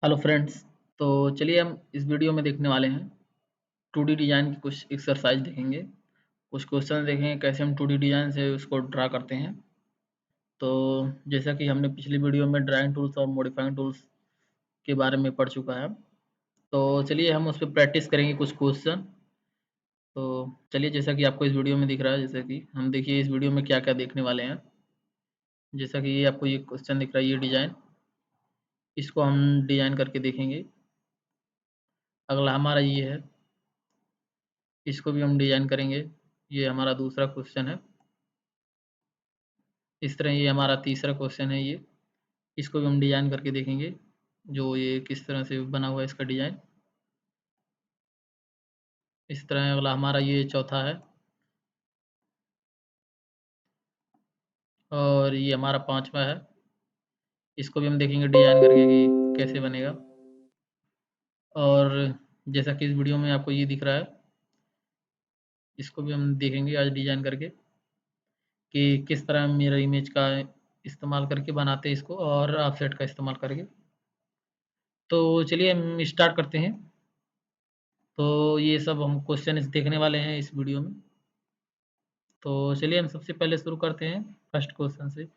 Hello friends. तो चलिए हम इस वीडियो में देखने वाले हैं 2D डिज़ाइन की कुछ एक्सरसाइज देखेंगे। कुछ क्वेश्चन देखेंगे कैसे हम 2D डिज़ाइन से उसको ड्रा करते हैं। तो जैसा कि हमने पिछली वीडियो में ड्राइंग टूल्स और मॉडिफाइंग टूल्स के बारे में पढ़ चुका है। तो चलिए हम उस पर प्रैक्टिस करेंगे कुछ क्वेश्चन। तो चलिए जैसा कि आपको इस वीडियो में दिख रहा है, जैसा कि हम देखिए इस वीडियो में क्या-क्या देखने वाले हैं। जैसा कि ये आपको ये क्वेश्चन दिख रहा है, ये डिज़ाइन, इसको हम डिज़ाइन करके देखेंगे। अगला हमारा ये है, इसको भी हम डिज़ाइन करेंगे। ये हमारा दूसरा क्वेश्चन है। इस तरह ये हमारा तीसरा क्वेश्चन है ये, इसको भी हम डिज़ाइन करके देखेंगे, जो ये किस तरह से बना हुआ है इसका डिज़ाइन। इस तरह अगला हमारा ये चौथा है और ये हमारा पाँचवा है। इसको भी हम देखेंगे डिज़ाइन करके कि कैसे बनेगा। और जैसा कि इस वीडियो में आपको ये दिख रहा है, इसको भी हम देखेंगे आज डिज़ाइन करके कि किस तरह मिरर इमेज का इस्तेमाल करके बनाते हैं इसको और ऑफसेट का इस्तेमाल करके। तो चलिए हम स्टार्ट करते हैं। तो ये सब हम क्वेश्चन देखने वाले हैं इस वीडियो में। तो चलिए हम सबसे पहले शुरू करते हैं फर्स्ट क्वेश्चन से,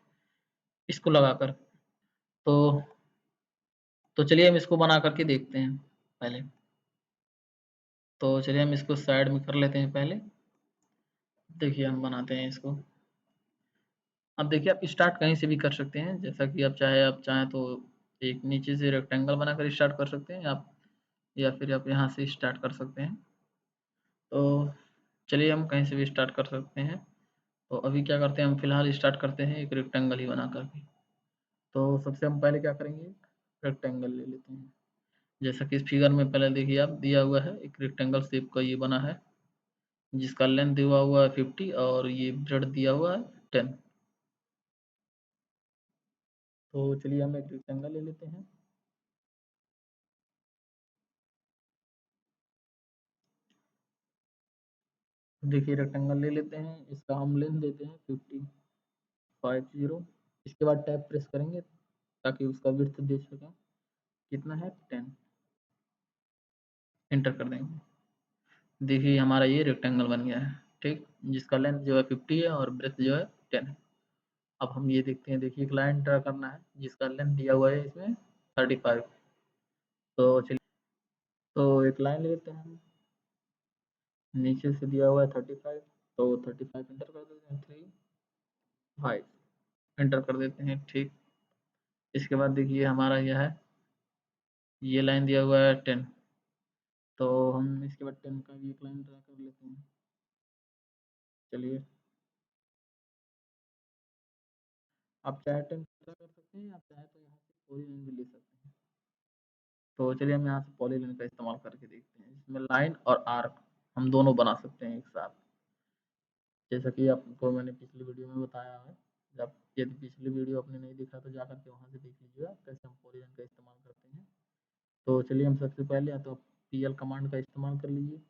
इसको लगाकर। तो चलिए हम इसको बना करके देखते हैं पहले। तो चलिए हम इसको साइड में कर लेते हैं पहले। देखिए हम बनाते हैं इसको। अब देखिए आप स्टार्ट कहीं से भी कर सकते हैं, जैसा कि आप चाहें तो एक नीचे से रेक्टेंगल बनाकर स्टार्ट कर सकते हैं आप, या फिर आप यहाँ से स्टार्ट कर सकते हैं। तो चलिए हम कहीं से भी स्टार्ट कर सकते हैं। तो अभी क्या करते हैं, हम फिलहाल स्टार्ट करते हैं एक रेक्टेंगल ही बना करके। तो सबसे हम पहले क्या करेंगे, रेक्टेंगल ले लेते हैं। जैसा कि इस फिगर में पहले देखिए आप दिया हुआ है, एक रेक्टेंगल शेप का ये बना है, जिसका लेंथ दिया हुआ है 50 और ये ब्रेड दिया हुआ है 10। तो चलिए हम एक रेक्टेंगल ले लेते हैं। देखिए रेक्टेंगल ले लेते हैं, इसका हम लेंथ देते हैं 50। इसके बाद टैब प्रेस करेंगे ताकि उसका विड्थ दे सकें, कितना है 10। एंटर कर देंगे। देखिए हमारा ये रेक्टेंगल बन गया है, ठीक, जिसका लेंथ जो है 50 है और ब्रेथ जो है 10 है। अब हम ये देखते हैं, देखिए एक लाइन ड्रा करना है जिसका लेंथ दिया हुआ है इसमें 35। तो चलिए, तो एक लाइन ले लेते हैं हम, नीचे से दिया हुआ है 35, तो 35 एंटर कर देते हैं, 3 5 एंटर कर देते हैं, ठीक। इसके बाद देखिए हमारा यह है, ये लाइन दिया हुआ है 10, तो हम इसके बाद 10 का भी एक लाइन ड्रा कर लेते हैं। चलिए आप चाहे 10 ड्रा कर सकते हैं, आप चाहे तो यहाँ से पूरी लाइन भी ले सकते हैं। तो चलिए हम यहाँ से पॉलीलाइन का इस्तेमाल करके देखते हैं, इसमें लाइन और आर्क हम दोनों बना सकते हैं एक साथ। जैसा कि आपको मैंने पिछली वीडियो में बताया है, जब यदि पिछली वीडियो आपने नहीं देखा तो जाकर के वहाँ से देख लीजिएगा कैसे हम पॉलीलाइन का इस्तेमाल करते हैं। तो चलिए हम सबसे पहले या तो पीएल कमांड का इस्तेमाल कर लीजिए,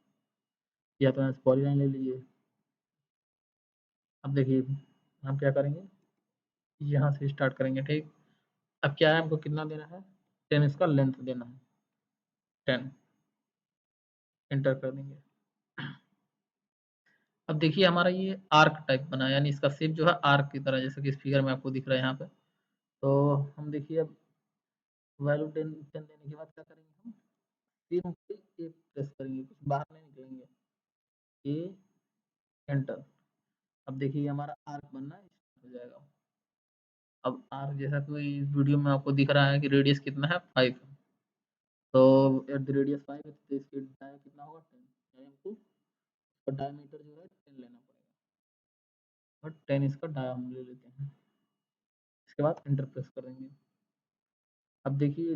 या तो यहाँ से पॉलीलाइन ले लीजिए। अब देखिए हम क्या करेंगे, यहाँ से स्टार्ट करेंगे, ठीक। अब क्या है, हमको कितना देना है, 10 इसका लेंथ देना है, 10 एंटर कर देंगे। अब देखिए हमारा ये आर्क टाइप बना है, यानी इसका शेप जो है आर्क की तरह, जैसे कि इस फिगर में आपको दिख रहा है यहाँ पे। तो हम देखिए अब वैल्यू 10 देने के बाद क्या करेंगे, हम सिंपली ए प्रेस करेंगे, कुछ बाहर नहीं निकलेंगे, ए एंटर। अब देखिए हमारा आर्क बनना स्टार्ट हो जाएगा। अब आर्क जैसा कोई वीडियो में आपको दिख रहा है कि रेडियस कितना है 5, तो एट द रेडियस 5 है तो इसके डाया कितना होगा 10, यानी हमको इसका डायमीटर जो है 10 लेना पड़ेगा, और 10 इसका डाया हम ले लेते हैं। इसके बाद एंटर प्रेस कर देंगे। अब देखिए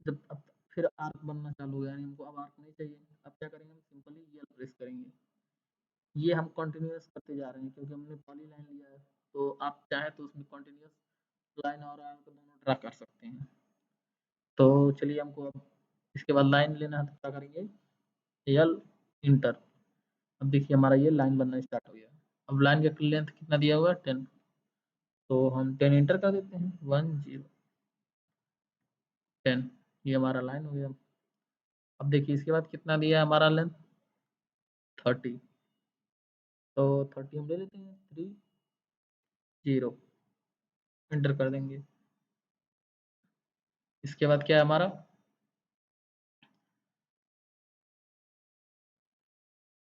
जब अब फिर आर्क बनना चालू हो गया, यानी हमको अब आर्क नहीं चाहिए। अब क्या करेंगे, हम सिंपली ये प्रेस करेंगे। ये हम कंटिन्यूअस करते जा रहे हैं क्योंकि हमने पॉली लाइन लिया है, तो आप चाहे तो उसमें कंटिन्यूअस लाइन और आर्क दोनों ड्रा कर सकते हैं। तो चलिए हमको अब इसके बाद लाइन लेना है, तो क्या करेंगे, एल इंटर। अब देखिए हमारा ये लाइन बनना स्टार्ट हो गया। अब लाइन का लेंथ कितना दिया हुआ है 10, तो हम 10 इंटर कर देते हैं, 1 0 10। ये हमारा लाइन हो गया। अब देखिए इसके बाद कितना दिया है हमारा लेंथ 30, तो 30 हम ले लेते हैं 30, एंटर कर देंगे। इसके बाद क्या है हमारा,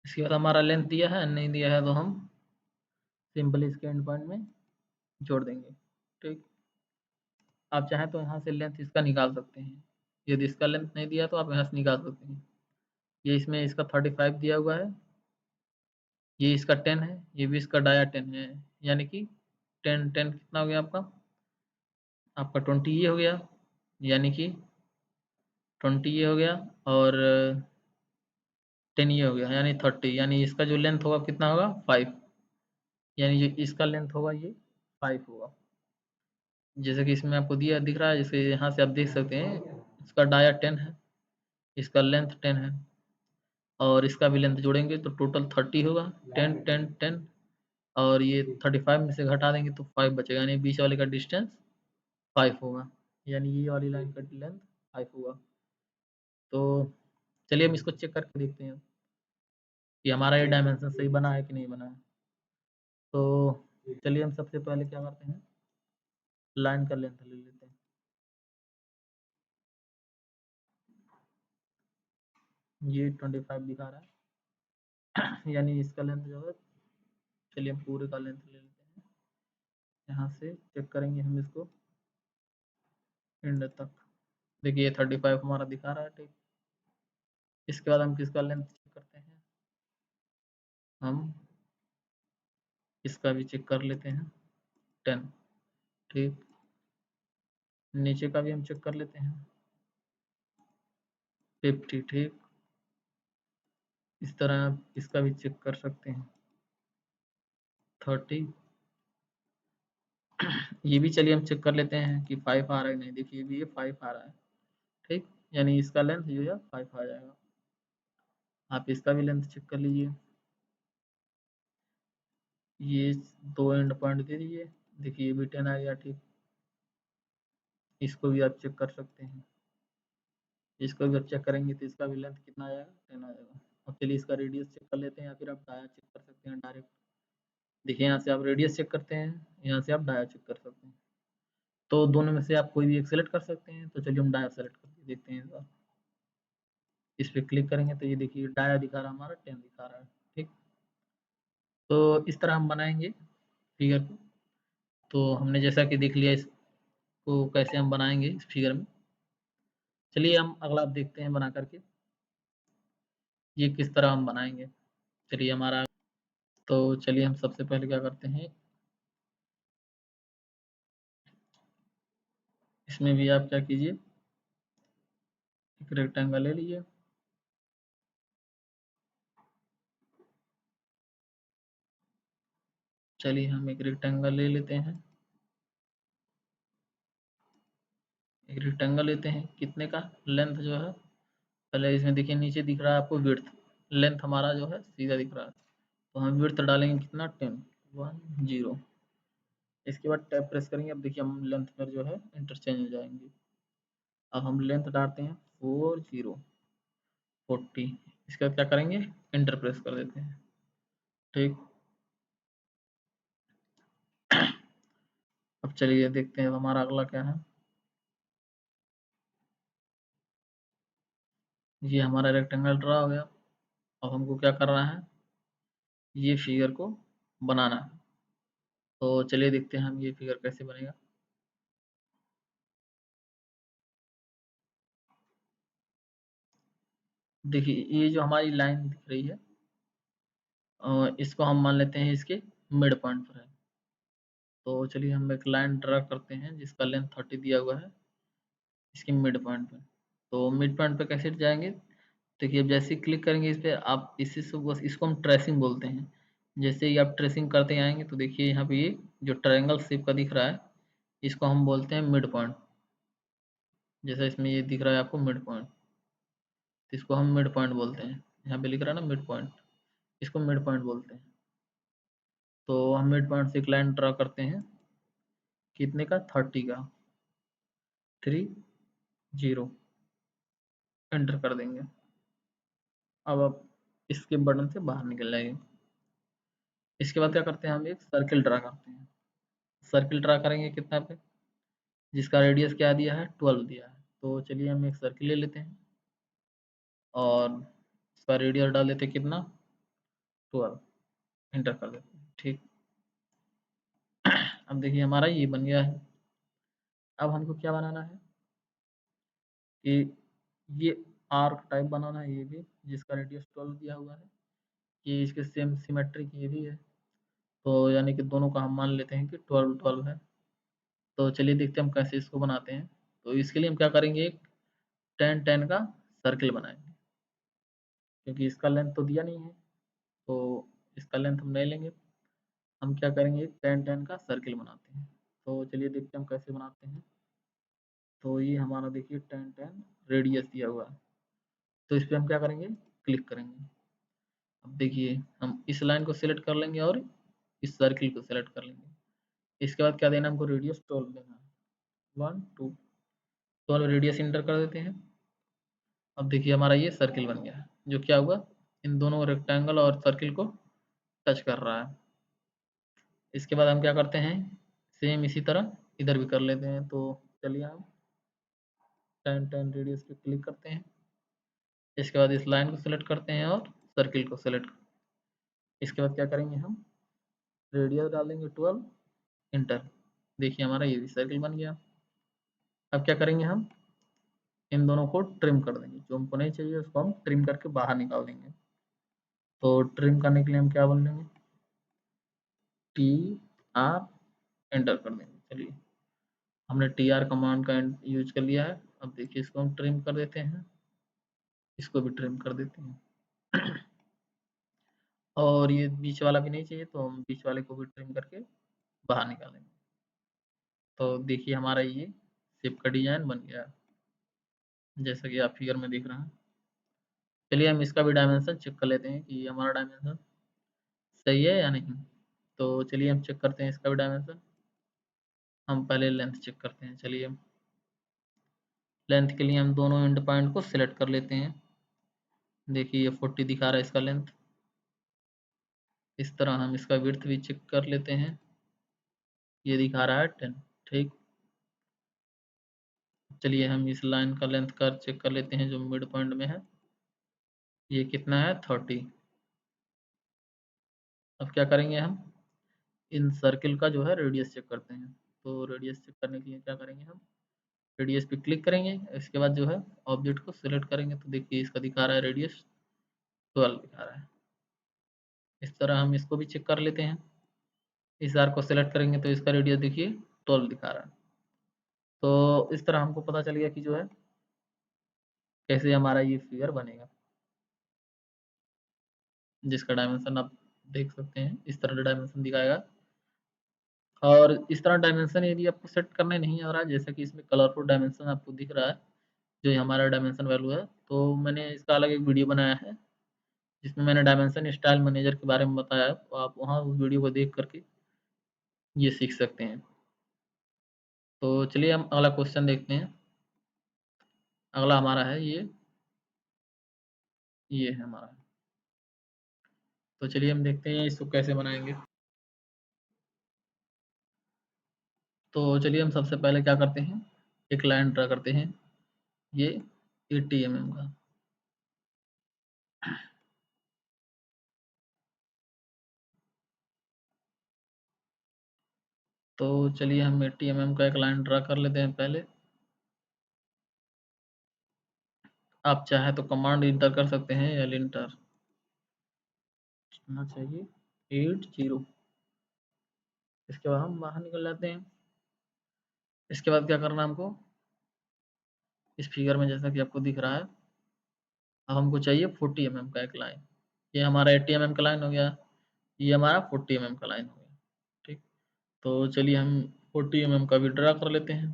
इसके बाद हमारा लेंथ दिया है, नहीं दिया है तो हम सिंपली इसके एंड पॉइंट में जोड़ देंगे। ठीक, आप चाहें तो यहाँ से लेंथ इसका निकाल सकते हैं, यदि इसका लेंथ नहीं दिया तो आप यहाँ से निकाल सकते हैं। ये इसमें इसका 35 दिया हुआ है, ये इसका 10 है, ये भी इसका डाया 10 है, यानी कि 10 कितना हो गया आपका 20 ये हो गया, यानी कि 20 ये हो गया, और 10 ये हो गया, यानी 30, यानी इसका जो लेंथ होगा कितना होगा 5, यानी जो इसका लेंथ होगा ये 5 होगा। जैसे कि इसमें आपको दिया दिख रहा है, जैसे यहाँ से आप देख सकते हैं इसका डाया 10 है, इसका लेंथ 10 है, और इसका भी लेंथ जोड़ेंगे तो टोटल 30 होगा। 10 और ये 35 में से घटा देंगे तो 5 बचेगा, यानी बीच वाले का डिस्टेंस 5 होगा, यानी ये वाली लाइन का लेंथ 5 होगा। तो चलिए हम इसको चेक करके देखते हैं कि हमारा ये डायमेंशन सही बना है कि नहीं बना है। तो चलिए हम सबसे पहले क्या करते हैं, लाइन का लेंथ ले लेते हैं। ये 25 दिखा रहा है यानी इसका लेंथ जो है, चलिए हम पूरे का लेंथ ले लेते हैं, यहाँ से चेक करेंगे हम इसको एंड तक। देखिए 35 हमारा दिखा रहा है। ठीक, इसके बाद हम किसका लेंथ चेक करते हैं, हम इसका भी चेक कर लेते हैं 10। ठीक, नीचे का भी हम चेक कर लेते हैं 50। ठीक, इस तरह आप इसका भी चेक कर सकते हैं 30। ये भी चलिए हम चेक कर लेते हैं कि 5 आ रहा है नहीं। देखिए भी ये 5 आ रहा है। ठीक, यानी इसका लेंथ जो है 5 आ जाएगा। आप इसका भी लेंथ चेक कर लीजिए, ये 2 एंड पॉइंट दे दीजिए, देखिए ये भी 10 आ गया। ठीक, इसको भी आप चेक कर सकते हैं, इसको भी आप चेक करेंगे तो इसका भी लेंथ कितना आ जाएगा 10 आ जाएगा। अब चलिए इसका रेडियस चेक कर लेते हैं, या फिर आप डाया चेक कर सकते हैं डायरेक्ट। देखिए यहाँ से आप रेडियस चेक करते हैं, यहाँ से आप डाया चेक कर सकते हैं, तो दोनों में से आप कोई भी एक सेलेक्ट कर सकते हैं। तो चलिए हम डाया सेलेक्ट करके देखते हैं इस बार। इस पे क्लिक करेंगे तो ये देखिए डाया दिखा रहा है, हमारा 10 दिखा रहा है। ठीक, तो इस तरह हम बनाएंगे फिगर को। तो हमने जैसा कि देख लिया इसको कैसे हम बनाएंगे इस फिगर में। चलिए हम अगला आप देखते हैं बना करके ये किस तरह हम बनाएंगे। चलिए हमारा, तो चलिए हम सबसे पहले क्या करते हैं, इसमें भी आप क्या कीजिए, एक रेक्टेंगल ले लीजिए। चलिए हम एक रेक्टेंगल ले लेते हैं, एक रेक्टेंगल लेते हैं कितने का, लेंथ जो है पहले इसमें देखिए नीचे दिख रहा है आपको विड्थ, लेंथ हमारा जो है सीधा दिख रहा है, तो हम विड्थ डालेंगे कितना 10। इसके बाद टैब प्रेस करेंगे। अब देखिए हम लेंथ पर जो है इंटरचेंज हो जाएंगे। अब हम लेंथ डालते हैं 40। इसके बाद क्या करेंगे, इंटर प्रेस कर देते हैं। ठीक, अब चलिए देखते हैं हमारा अगला क्या है। ये हमारा रेक्टेंगल ड्रा हो गया। अब हमको क्या करना है, ये फिगर को बनाना है। तो चलिए देखते हैं हम ये फिगर कैसे बनेगा। देखिए ये जो हमारी लाइन दिख रही है, इसको हम मान लेते हैं इसके मिड पॉइंट पर है। तो चलिए हम एक लाइन ड्रा करते हैं जिसका लेंथ 30 दिया हुआ है इसके मिड पॉइंट पे। तो मिड पॉइंट पे कैसे जाएंगे, देखिए अब जैसे ही क्लिक करेंगे इस पे, आप इसी से बस इसको हम ट्रेसिंग बोलते हैं। जैसे ही आप ट्रेसिंग करते आएंगे तो देखिए यहाँ पे ये जो ट्रायंगल शेप का दिख रहा है, इसको हम बोलते हैं मिड पॉइंट। जैसा इसमें ये दिख रहा है आपको मिड पॉइंट, तो इसको हम मिड पॉइंट बोलते हैं। यहाँ पे लिख रहा है ना मिड पॉइंट, इसको मिड पॉइंट बोलते हैं। तो हम मिड पॉइंट से एक लाइन ड्रा करते हैं कितने का, 30 का, 30। एंटर कर देंगे। अब आप इसके बटन से बाहर निकल जाइए। इसके बाद क्या करते हैं, हम एक सर्किल ड्रा करते हैं। सर्किल ड्रा करेंगे कितना पे, जिसका रेडियस क्या दिया है, 12 दिया है। तो चलिए हम एक सर्किल ले लेते हैं और इसका रेडियस डाल देते हैं कितना, 12। एंटर कर देते हैं। ठीक, अब देखिए हमारा ये बन गया है। अब हमको क्या बनाना है कि ये आर्क टाइप बनाना है, ये भी जिसका रेडियस 12 दिया हुआ है। ये इसके सेम सिमेट्रिक ये भी है, तो यानी कि दोनों का हम मान लेते हैं कि 12 12 है। तो चलिए देखते हैं हम कैसे इसको बनाते हैं। तो इसके लिए हम क्या करेंगे, एक 10 10 का सर्किल बनाएंगे, क्योंकि इसका लेंथ तो दिया नहीं है, तो इसका लेंथ हम नहीं लेंगे। हम क्या करेंगे, एक 10 10 का सर्किल बनाते हैं। तो चलिए देखते हैं हम कैसे बनाते हैं। तो ये हमारा देखिए 10 10 रेडियस दिया हुआ है। तो इस पर हम क्या करेंगे, क्लिक करेंगे। अब देखिए हम इस लाइन को सिलेक्ट कर लेंगे और इस सर्किल को सिलेक्ट कर लेंगे। इसके बाद क्या देना, हमको रेडियस 12 देना है। 1 2 12 रेडियस इंटर कर देते हैं। अब देखिए हमारा ये सर्किल बन गया है, जो क्या हुआ, इन दोनों रेक्टेंगल और सर्किल को टच कर रहा है। इसके बाद हम क्या करते हैं, सेम इसी तरह इधर भी कर लेते हैं। तो चलिए हम 10 10 रेडियस पे क्लिक करते हैं। इसके बाद इस लाइन को सिलेक्ट करते हैं और सर्किल को सिलेक्ट। इसके बाद क्या करेंगे, हम रेडियस डाल देंगे 12, इंटर। देखिए हमारा ये भी सर्किल बन गया। अब क्या करेंगे, हम इन दोनों को ट्रिम कर देंगे। जो हमको नहीं चाहिए उसको हम ट्रिम करके बाहर निकाल देंगे। तो ट्रिम करने के लिए हम क्या बोल देंगे, टी आर, एंटर कर देंगे। चलिए हमने टी आर कमांड का यूज कर लिया है। अब देखिए इसको हम ट्रिम कर देते हैं, इसको भी ट्रिम कर देते हैं। और ये बीच वाला भी नहीं चाहिए, तो हम बीच वाले को भी ट्रिम करके बाहर निकालेंगे। तो देखिए हमारा ये शिप का डिजाइन बन गया, जैसा कि आप फिगर में देख रहे हैं। चलिए हम इसका भी डायमेंशन चेक कर लेते हैं कि हमारा डायमेंशन सही है या नहीं। तो चलिए हम चेक करते हैं इसका भी डायमेंशन। हम पहले लेंथ चेक करते हैं। चलिए लेंथ के लिए हम दोनों एंड पॉइंट को सिलेक्ट कर लेते हैं। देखिए ये 40 दिखा रहा है इसका लेंथ। इस तरह हम इसका विड्थ भी चेक कर लेते हैं, ये दिखा रहा है 10। ठीक, चलिए हम इस लाइन का लेंथ कर चेक कर लेते हैं जो मिड पॉइंट में है, ये कितना है, 30। अब क्या करेंगे, हम इन सर्किल का जो है रेडियस चेक करते हैं। तो रेडियस चेक करने के लिए क्या करेंगे, हम रेडियस पे क्लिक करेंगे। इसके बाद जो है ऑब्जेक्ट को सिलेक्ट करेंगे। तो देखिए इसका दिखा रहा है रेडियस 12 दिखा रहा है। इस तरह हम इसको भी चेक कर लेते हैं। इस आर को सिलेक्ट करेंगे तो इसका रेडियस देखिए 12 दिखा रहा है। तो इस तरह हमको पता चल गया कि जो है कैसे हमारा ये फिगर बनेगा, जिसका डायमेंशन आप देख सकते हैं। इस तरह डायमेंशन दिखाएगा। और इस तरह डायमेंशन यदि आपको सेट करने नहीं आ रहा है, जैसा कि इसमें कलरफुल डायमेंशन आपको दिख रहा है, जो ये हमारा डायमेंशन वैल्यू है, तो मैंने इसका अलग एक वीडियो बनाया है जिसमें मैंने डायमेंशन स्टाइल मैनेजर के बारे में बताया है। तो आप वहाँ उस वीडियो को देख करके ये सीख सकते हैं। तो चलिए हम अगला क्वेश्चन देखते हैं। अगला हमारा है ये है हमारा। तो चलिए हम देखते हैं इसको कैसे बनाएंगे। तो चलिए हम सबसे पहले क्या करते हैं, एक लाइन ड्रा करते हैं, ये 80 mm का। तो चलिए हम 80 mm का एक लाइन ड्रा कर लेते हैं पहले। आप चाहे तो कमांड इंटर कर सकते हैं, एल इंटर होना चाहिए 80। इसके बाद हम बाहर निकल जाते हैं। इसके बाद क्या करना है हमको, इस फिगर में जैसा कि आपको दिख रहा है, अब हमको चाहिए 40 mm का एक लाइन। ये हमारा 80 mm का लाइन हो गया, ये हमारा 40 mm का लाइन हो गया। ठीक, तो चलिए हम 40 mm का भी ड्रा कर लेते हैं।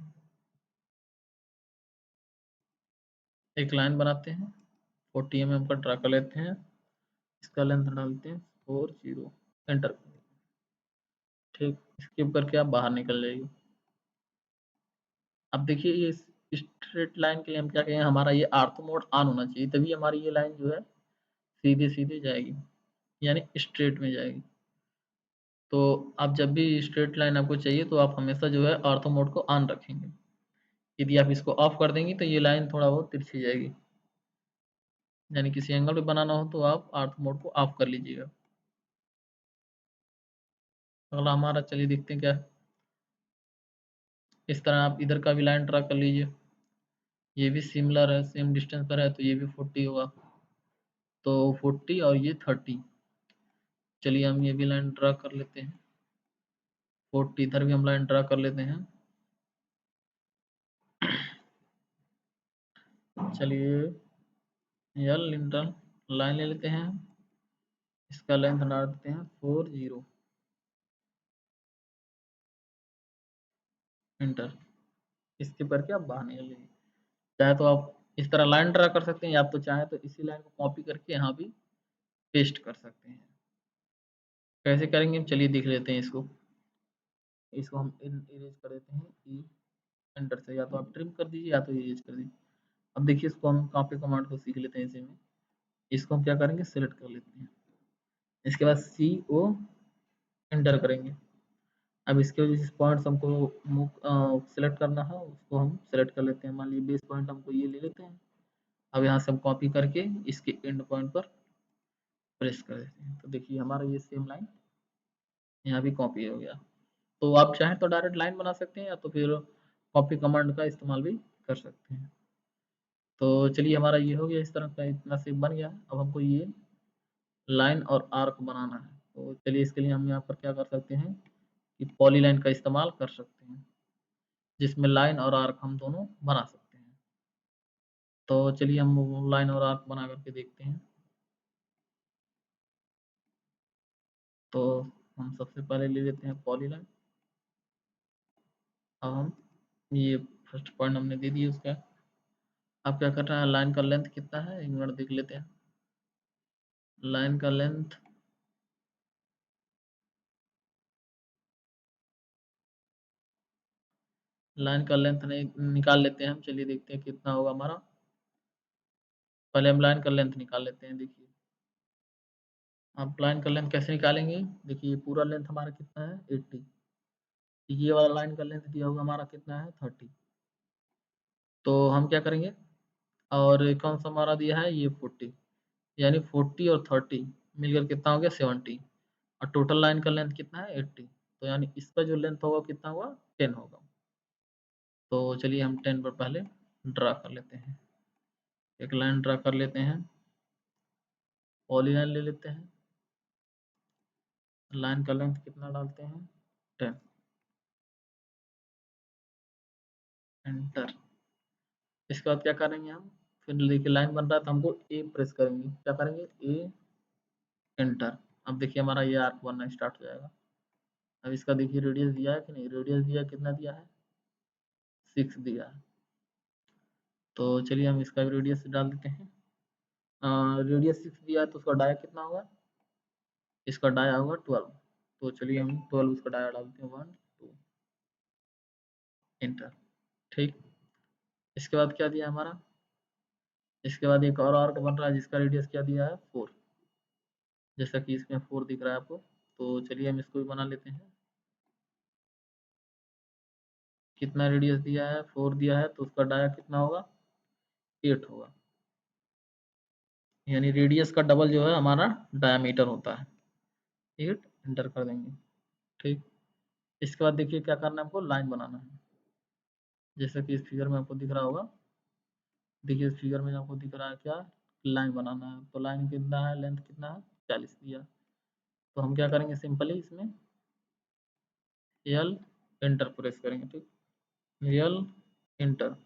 एक लाइन बनाते हैं, 40 mm का ड्रा कर लेते हैं। इसका लेंथ डालते हैं 40, एंटर। ठीक, स्किप करके आप बाहर निकल जाइए। अब देखिए ये स्ट्रेट लाइन के लिए हम क्या कहें, हमारा ये आर्थो मोड ऑन होना चाहिए, तभी हमारी ये लाइन जो है सीधे सीधे जाएगी, यानी स्ट्रेट में जाएगी। तो आप जब भी स्ट्रेट लाइन आपको चाहिए तो आप हमेशा जो है ऑर्थो मोड को ऑन रखेंगे। यदि आप इसको ऑफ कर देंगे तो ये लाइन थोड़ा बहुत तिरछी जाएगी, यानी किसी एंगल पे बनाना हो तो आप ऑर्थो मोड को ऑफ कर लीजिएगा। अगला हमारा चलिए देखते हैं क्या है। इस तरह आप इधर का भी लाइन ड्रा कर लीजिए, ये भी सिमिलर है, सेम डिस्टेंस पर है, तो ये भी 40 होगा, तो 40 और ये 30। चलिए हम ये भी लाइन ड्रा कर लेते हैं, 40 इधर भी हम लाइन ड्रा कर लेते हैं। चलिए यल इंटर लाइन ले लेते हैं, इसका लेंथ डाल देते हैं 40, इंटर। इसके पर क्या बाहर निकल गई। चाहे तो आप इस तरह लाइन ड्रा कर सकते हैं, या आप तो चाहे तो इसी लाइन को कॉपी करके यहाँ भी पेस्ट कर सकते हैं। कैसे करेंगे चलिए देख लेते हैं इसको। इसको हम इरेज कर देते हैं ई एंटर से, या तो आप ट्रिम कर दीजिए या तो इरेज कर दीजिए। अब देखिए इसको हम कॉपी कमांड को सीख लेते हैं इसी में। इसको हम क्या करेंगे, सिलेक्ट कर लेते हैं, इसके बाद सी ओ एंटर करेंगे। अब इसके वजह से पॉइंट्स हमको सिलेक्ट करना है, उसको हम सिलेक्ट कर लेते हैं। मान लीजिए बेस पॉइंट हमको ये ले लेते हैं। अब यहाँ से हम कॉपी करके इसके एंड पॉइंट पर प्रेस कर देते हैं, तो देखिए हमारा ये सेम लाइन यहाँ भी कॉपी हो गया। तो आप चाहें तो डायरेक्ट लाइन बना सकते हैं, या तो फिर कॉपी कमांड का इस्तेमाल भी कर सकते हैं। तो चलिए हमारा ये हो गया, इस तरह का इतना से बन गया। अब हमको ये लाइन और आर्क बनाना है, तो चलिए इसके लिए हम यहाँ पर क्या कर सकते हैं कि पॉलीलाइन का इस्तेमाल कर सकते हैं, जिसमें लाइन और आर्क हम दोनों बना सकते हैं। तो चलिए हम लाइन और आर्क बना करके देखते हैं। तो हम सबसे पहले ले लेते हैं पॉलीलाइन। अब हम ये फर्स्ट पॉइंट हमने दे दिया उसका। अब क्या कर रहा है, लाइन का लेंथ कितना है, एक मिनट देख लेते हैं। लाइन का लेंथ नहीं निकाल लेते हैं हम। चलिए देखते हैं कितना होगा हमारा। पहले हम लाइन का लेंथ निकाल लेते हैं। देखिए आप लाइन का लेंथ कैसे निकालेंगे, देखिए पूरा लेंथ हमारा कितना है 80, ये वाला लाइन का लेंथ दिया हुआ हमारा कितना है 30। तो हम क्या करेंगे, और कौन सा हमारा दिया है ये 40, यानी 40 और 30 मिलकर कितना हो गया 70, और टोटल लाइन का लेंथ कितना है 80। तो यानी इसका जो लेंथ होगा कितना हुआ 10 होगा। तो चलिए हम 10 पर पहले ड्रा कर लेते हैं, एक लाइन ड्रा कर लेते हैं, पॉलीलाइन ले लेते हैं। लाइन का लेंथ कितना डालते हैं 10, एंटर। इसके बाद क्या करेंगे हम, फिर देखिए लाइन बन रहा है तो हमको ए प्रेस करेंगे, क्या करेंगे ए एंटर। अब देखिए हमारा ये आर्क बनना स्टार्ट हो जाएगा। अब इसका देखिए रेडियस दिया है कि नहीं, रेडियस दिया कितना दिया है 6 दिया है। तो चलिए हम इसका भी रेडियस डाल देते हैं। रेडियस 6 दिया है तो उसका डाया कितना होगा, इसका डाया होगा 12। तो चलिए हम 12 उसका डाया डालते हैं, 1 2 एंटर। ठीक। इसके बाद क्या दिया हमारा, इसके बाद एक और आर्क बन रहा है जिसका रेडियस क्या दिया है 4, जैसा कि इसमें 4 दिख रहा है आपको। तो चलिए हम इसको भी बना लेते हैं। कितना रेडियस दिया है 4 दिया है, तो उसका डाया कितना होगा 8 होगा, यानी रेडियस का डबल जो है हमारा डायमीटर होता है 8। एंटर कर देंगे। ठीक। इसके बाद देखिए क्या करना है, हमको लाइन बनाना है, जैसे कि इस फिगर में आपको दिख रहा होगा। देखिए इस फिगर में आपको दिख रहा है क्या, लाइन बनाना है। तो लाइन कितना है, लेंथ कितना है 40 दिया। तो हम क्या करेंगे, सिंपली इसमें यल एंटर प्रेस करेंगे। ठीक, यल एंटर।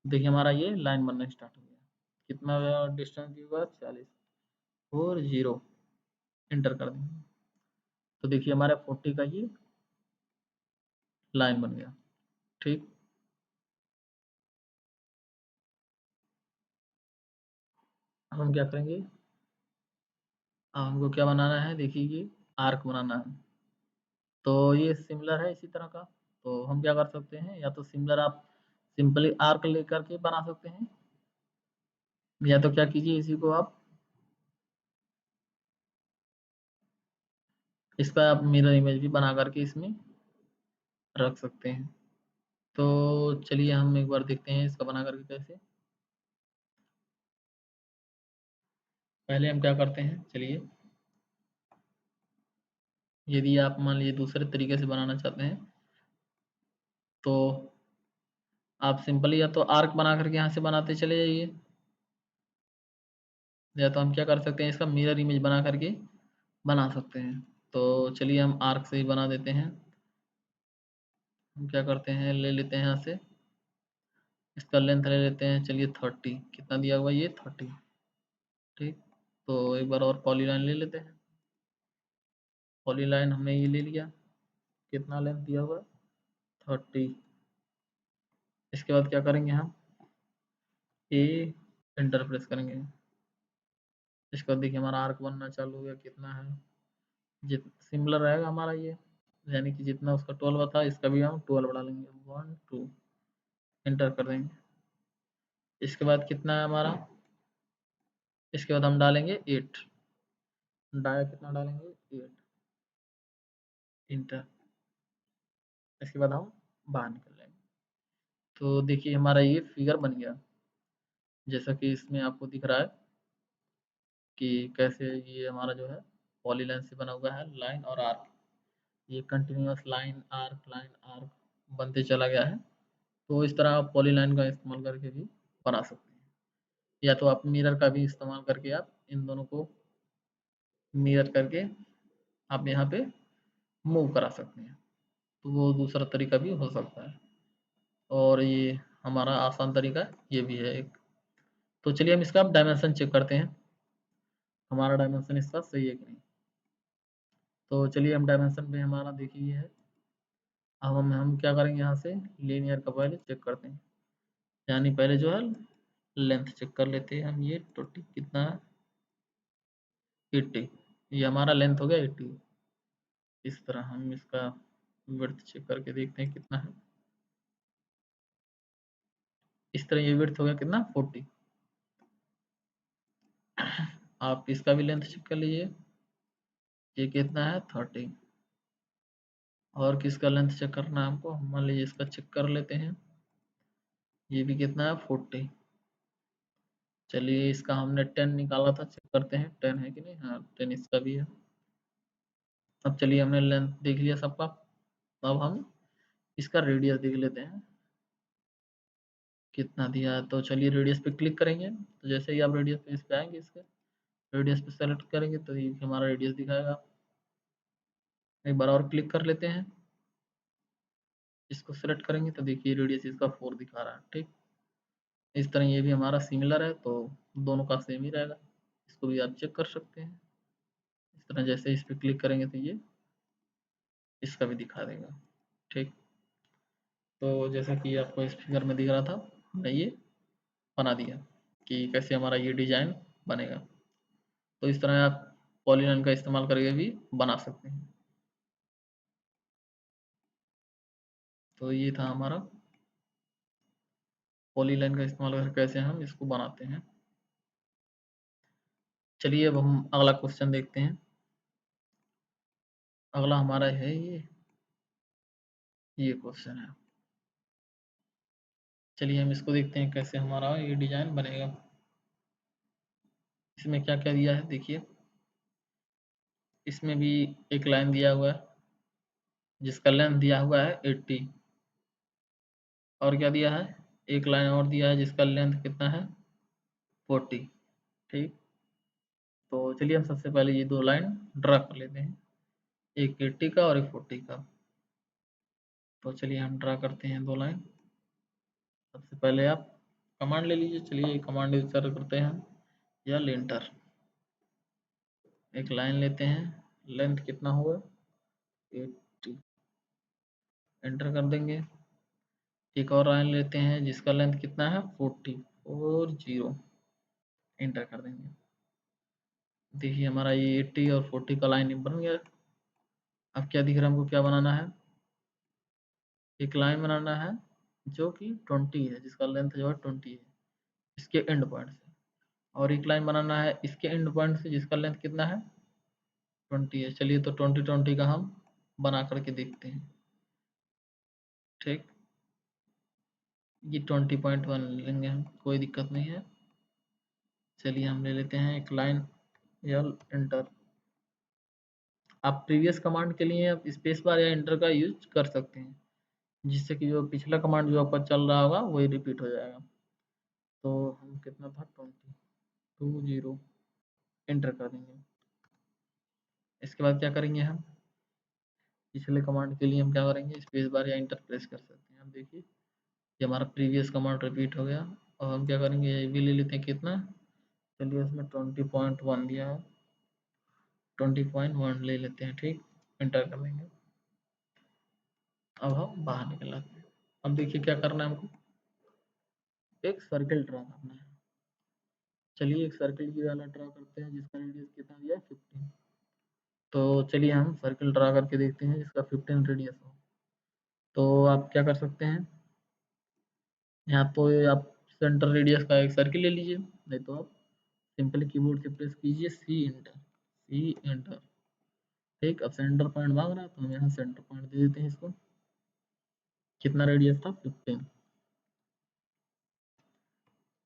देखिए हमारा ये लाइन बनना स्टार्ट हो गया। कितना डिस्टेंस दिया हुआ 40 और 0, एंटर कर देंगे। तो देखिए हमारा 40 का ये लाइन बन गया। ठीक। अब हम क्या करेंगे, हमको क्या बनाना है, देखिए ये आर्क बनाना है। तो ये सिमिलर है इसी तरह का। तो हम क्या कर सकते हैं, या तो सिमिलर आप सिंपली आर्क लेकर के बना सकते हैं, या तो क्या कीजिए, इसी को आप इसका आप मिरर इमेज भी बना करके इसमें रख सकते हैं। तो चलिए हम एक बार देखते हैं इसका बना करके कैसे। पहले हम क्या करते हैं, चलिए, यदि आप मान लीजिए दूसरे तरीके से बनाना चाहते हैं तो आप सिंपली या तो आर्क बना करके यहाँ से बनाते चले जाइए, या तो हम क्या कर सकते हैं, इसका मिरर इमेज बना करके बना सकते हैं। तो चलिए हम आर्क से ही बना देते हैं। हम क्या करते हैं, ले लेते हैं यहाँ से, इसका लेंथ ले लेते हैं, चलिए 30, कितना दिया हुआ ये 30, ठीक। तो एक बार और पॉलीलाइन ले लेते हैं, पॉलीलाइन हमने ये ले लिया, कितना लेंथ दिया हुआ 30। इसके बाद क्या करेंगे हम, ए एंटर प्रेस करेंगे। इसके बाद देखिए हमारा आर्क बनना चालू हो गया, कितना है, जित सिमिलर रहेगा हमारा ये, यानी कि जितना उसका 12 था इसका भी हम 12 बढ़ा लेंगे, 1 2 एंटर कर देंगे। इसके बाद कितना है हमारा, इसके बाद हम डालेंगे 8, डाया कितना डालेंगे 8, इंटर। इसके बाद हम बाहर निकल लेंगे। तो देखिए हमारा ये फिगर बन गया, जैसा कि इसमें आपको दिख रहा है कि कैसे ये हमारा जो है पॉलीलाइन से बना हुआ है, लाइन और आर्क, ये कंटिन्यूअस लाइन आर्क बनते चला गया है। तो इस तरह आप पॉलीलाइन का इस्तेमाल करके भी बना सकते हैं, या तो आप मिरर का भी इस्तेमाल करके आप इन दोनों को मिरर करके आप यहाँ पे मूव करा सकते हैं। तो वो दूसरा तरीका भी हो सकता है, और ये हमारा आसान तरीका ये भी है एक। तो चलिए हम इसका अब डायमेंशन चेक करते हैं, हमारा डायमेंशन इसका सही है कि नहीं। तो चलिए हम डायमेंशन पे हमारा देखिए ये है। अब हम क्या करेंगे, यहाँ से लीनियर का पहले चेक करते हैं, यानी पहले जो है लेंथ चेक कर लेते हैं हम, ये 20 कितना है 80, ये हमारा लेंथ हो गया 80। इस तरह हम इसका विड्थ चेक करके देखते हैं कितना है। इस तरह ये विड्थ हो गया कितना 40। आप इसका भी लेंथ चेक कर लीजिए, ये कितना है 30। और किसका लेंथ चेक करना है हमको, मान लीजिए इसका चेक कर लेते हैं, ये भी कितना है 40। चलिए इसका हमने 10 निकाला था, चेक करते हैं 10 है कि नहीं, हाँ 10 इसका भी है। अब चलिए हमने लेंथ देख लिया सबका, अब हम इसका रेडियस देख लेते हैं कितना दिया है। तो चलिए रेडियस पे क्लिक करेंगे, तो जैसे ही आप रेडियस पे इस पे आएंगे, इसके रेडियस पे सेलेक्ट करेंगे तो ये हमारा रेडियस दिखाएगा। एक बार और क्लिक कर लेते हैं, इसको सेलेक्ट करेंगे तो देखिए रेडियस इसका 4 दिखा रहा है, ठीक। इस तरह ये भी हमारा सिमिलर है, तो दोनों का सेम ही रहेगा, इसको भी आप चेक कर सकते हैं। इस तरह जैसे इस पे क्लिक करेंगे तो ये इसका भी दिखा देगा, ठीक। तो जैसा कि आपको इस फिगर में दिख रहा था, हमने ये बना दिया कि कैसे हमारा ये डिजाइन बनेगा। तो इस तरह आप पॉलीलाइन का इस्तेमाल करके भी बना सकते हैं। तो ये था हमारा पॉलीलाइन का इस्तेमाल करके कैसे हम इसको बनाते हैं। चलिए अब हम अगला क्वेश्चन देखते हैं। अगला हमारा है ये क्वेश्चन है। चलिए हम इसको देखते हैं कैसे हमारा ये डिजाइन बनेगा। इसमें क्या क्या दिया है देखिए, इसमें भी एक लाइन दिया हुआ है जिसका लेंथ दिया हुआ है 80, और क्या दिया है, एक लाइन और दिया है जिसका लेंथ कितना है 40, ठीक। तो चलिए हम सबसे पहले ये दो लाइन ड्रा कर लेते हैं, एक 80 का और एक 40 का। तो चलिए हम ड्रा करते हैं दो लाइन। सबसे पहले आप कमांड ले लीजिए, चलिए कमांड यूज करते हैं हम, या लेंटर। एक लाइन लेते हैं, लेंथ कितना होगा 80, एंटर कर देंगे। एक और लाइन लेते हैं जिसका लेंथ कितना है 40 और 0, एंटर कर देंगे। देखिए हमारा ये 80 और 40 का लाइन बन गया। अब क्या दिख रहा है हमको, क्या बनाना है, एक लाइन बनाना है जो कि 20 है, जिसका लेंथ जो है 20 है इसके एंड पॉइंट से, और एक लाइन बनाना है इसके एंड पॉइंट से जिसका लेंथ कितना है 20 है। चलिए तो 20 का हम बना करके देखते हैं। ठीक, ये 20.1 लेंगे हम, कोई दिक्कत नहीं है। चलिए हम ले लेते हैं एक लाइन यल एंटर। आप प्रीवियस कमांड के लिए आप स्पेस बार या एंटर का यूज कर सकते हैं, जिससे कि जो पिछला कमांड जो आपका चल रहा होगा वही रिपीट हो जाएगा। तो हम कितना था 20 एंटर कर देंगे। इसके बाद क्या करेंगे हम, पिछले कमांड के लिए हम क्या करेंगे, स्पेस बार या एंटर प्रेस कर सकते हैं। हम देखिए ये हमारा प्रीवियस कमांड रिपीट हो गया, और हम क्या करेंगे ये भी ले लेते हैं कितना, चलिए इसमें 20.1 दिया है, 20.1 ले लेते हैं। ठीक, एंटर कर देंगे। अब हम बाहर निकल आते हैं। अब देखिए क्या करना है हमको, एक सर्किल ड्रा करना है। चलिए एक सर्किल की वाला ड्रा करते हैं जिसका रेडियस कितना दिया है 15। तो चलिए हम सर्किल ड्रा करके देखते हैं जिसका 15 रेडियस हो। तो आप क्या कर सकते हैं, यहाँ तो आप सेंटर रेडियस का एक सर्किल ले लीजिए, नहीं तो आप सिंपली कीबोर्ड से प्रेस कीजिए सी एंटर, सी एंटर। ठीक, अब सेंटर पॉइंट मांग रहा है तो हम यहाँ सेंटर पॉइंट दे देते हैं इसको। कितना रेडियस था 15,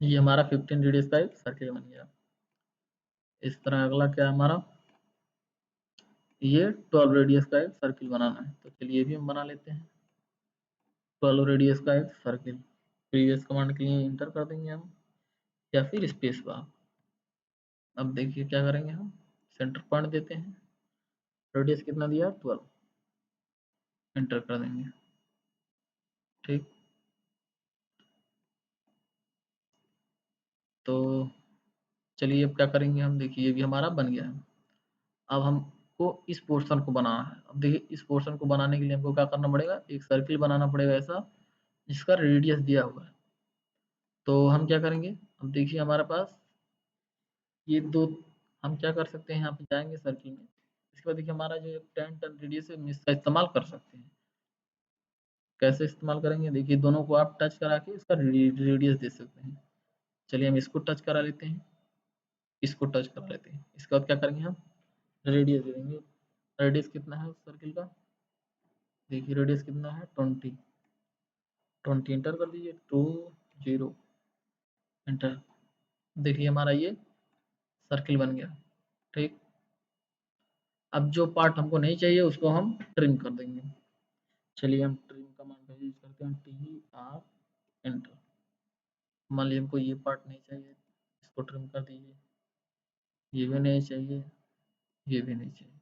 ये हमारा 15 रेडियस का एक सर्किल बन गया। इस तरह अगला क्या हमारा, ये 12 रेडियस का एक सर्किल बनाना है। तो चलिए ये भी हम बना लेते हैं, 12 रेडियस का एक सर्किल। प्रीवियस कमांड के लिए इंटर कर देंगे हम, या फिर स्पेस बार। अब देखिए क्या करेंगे हम, सेंटर पॉइंट देते हैं, रेडियस कितना दिया 12, एंटर कर देंगे। ठीक, तो चलिए अब क्या करेंगे हम, देखिए ये भी हमारा बन गया है। अब हमको इस पोर्शन को बनाना है। अब देखिए इस पोर्शन को बनाने के लिए हमको क्या करना पड़ेगा, एक सर्किल बनाना पड़ेगा ऐसा जिसका रेडियस दिया हुआ है। तो हम क्या करेंगे, अब देखिए हमारे पास ये दो, हम क्या कर सकते हैं, यहाँ पे जाएंगे सर्किल में। इसके बाद देखिए हमारा जो 10 रेडियस है हम इसका इस्तेमाल कर सकते हैं। कैसे इस्तेमाल करेंगे, देखिए दोनों को आप टच करा के इसका रेडियस दे सकते हैं। चलिए हम इसको टच करा लेते हैं, इसको टच करा लेते हैं। इसके बाद क्या करेंगे हम, रेडियस दे देंगे। रेडियस कितना है उस सर्किल का, देखिए रेडियस कितना है 20, 20 एंटर कर दीजिए, 20 एंटर। देखिए हमारा ये सर्किल बन गया। ठीक, अब जो पार्ट हमको नहीं चाहिए उसको हम ट्रिम कर देंगे। चलिए हम ट्रिम कमांड का यूज करते हैं, टी आर एंटर। मान लीजिए हमको ये पार्ट नहीं चाहिए, इसको ट्रिम कर दीजिए। ये भी नहीं चाहिए, ये भी नहीं चाहिए।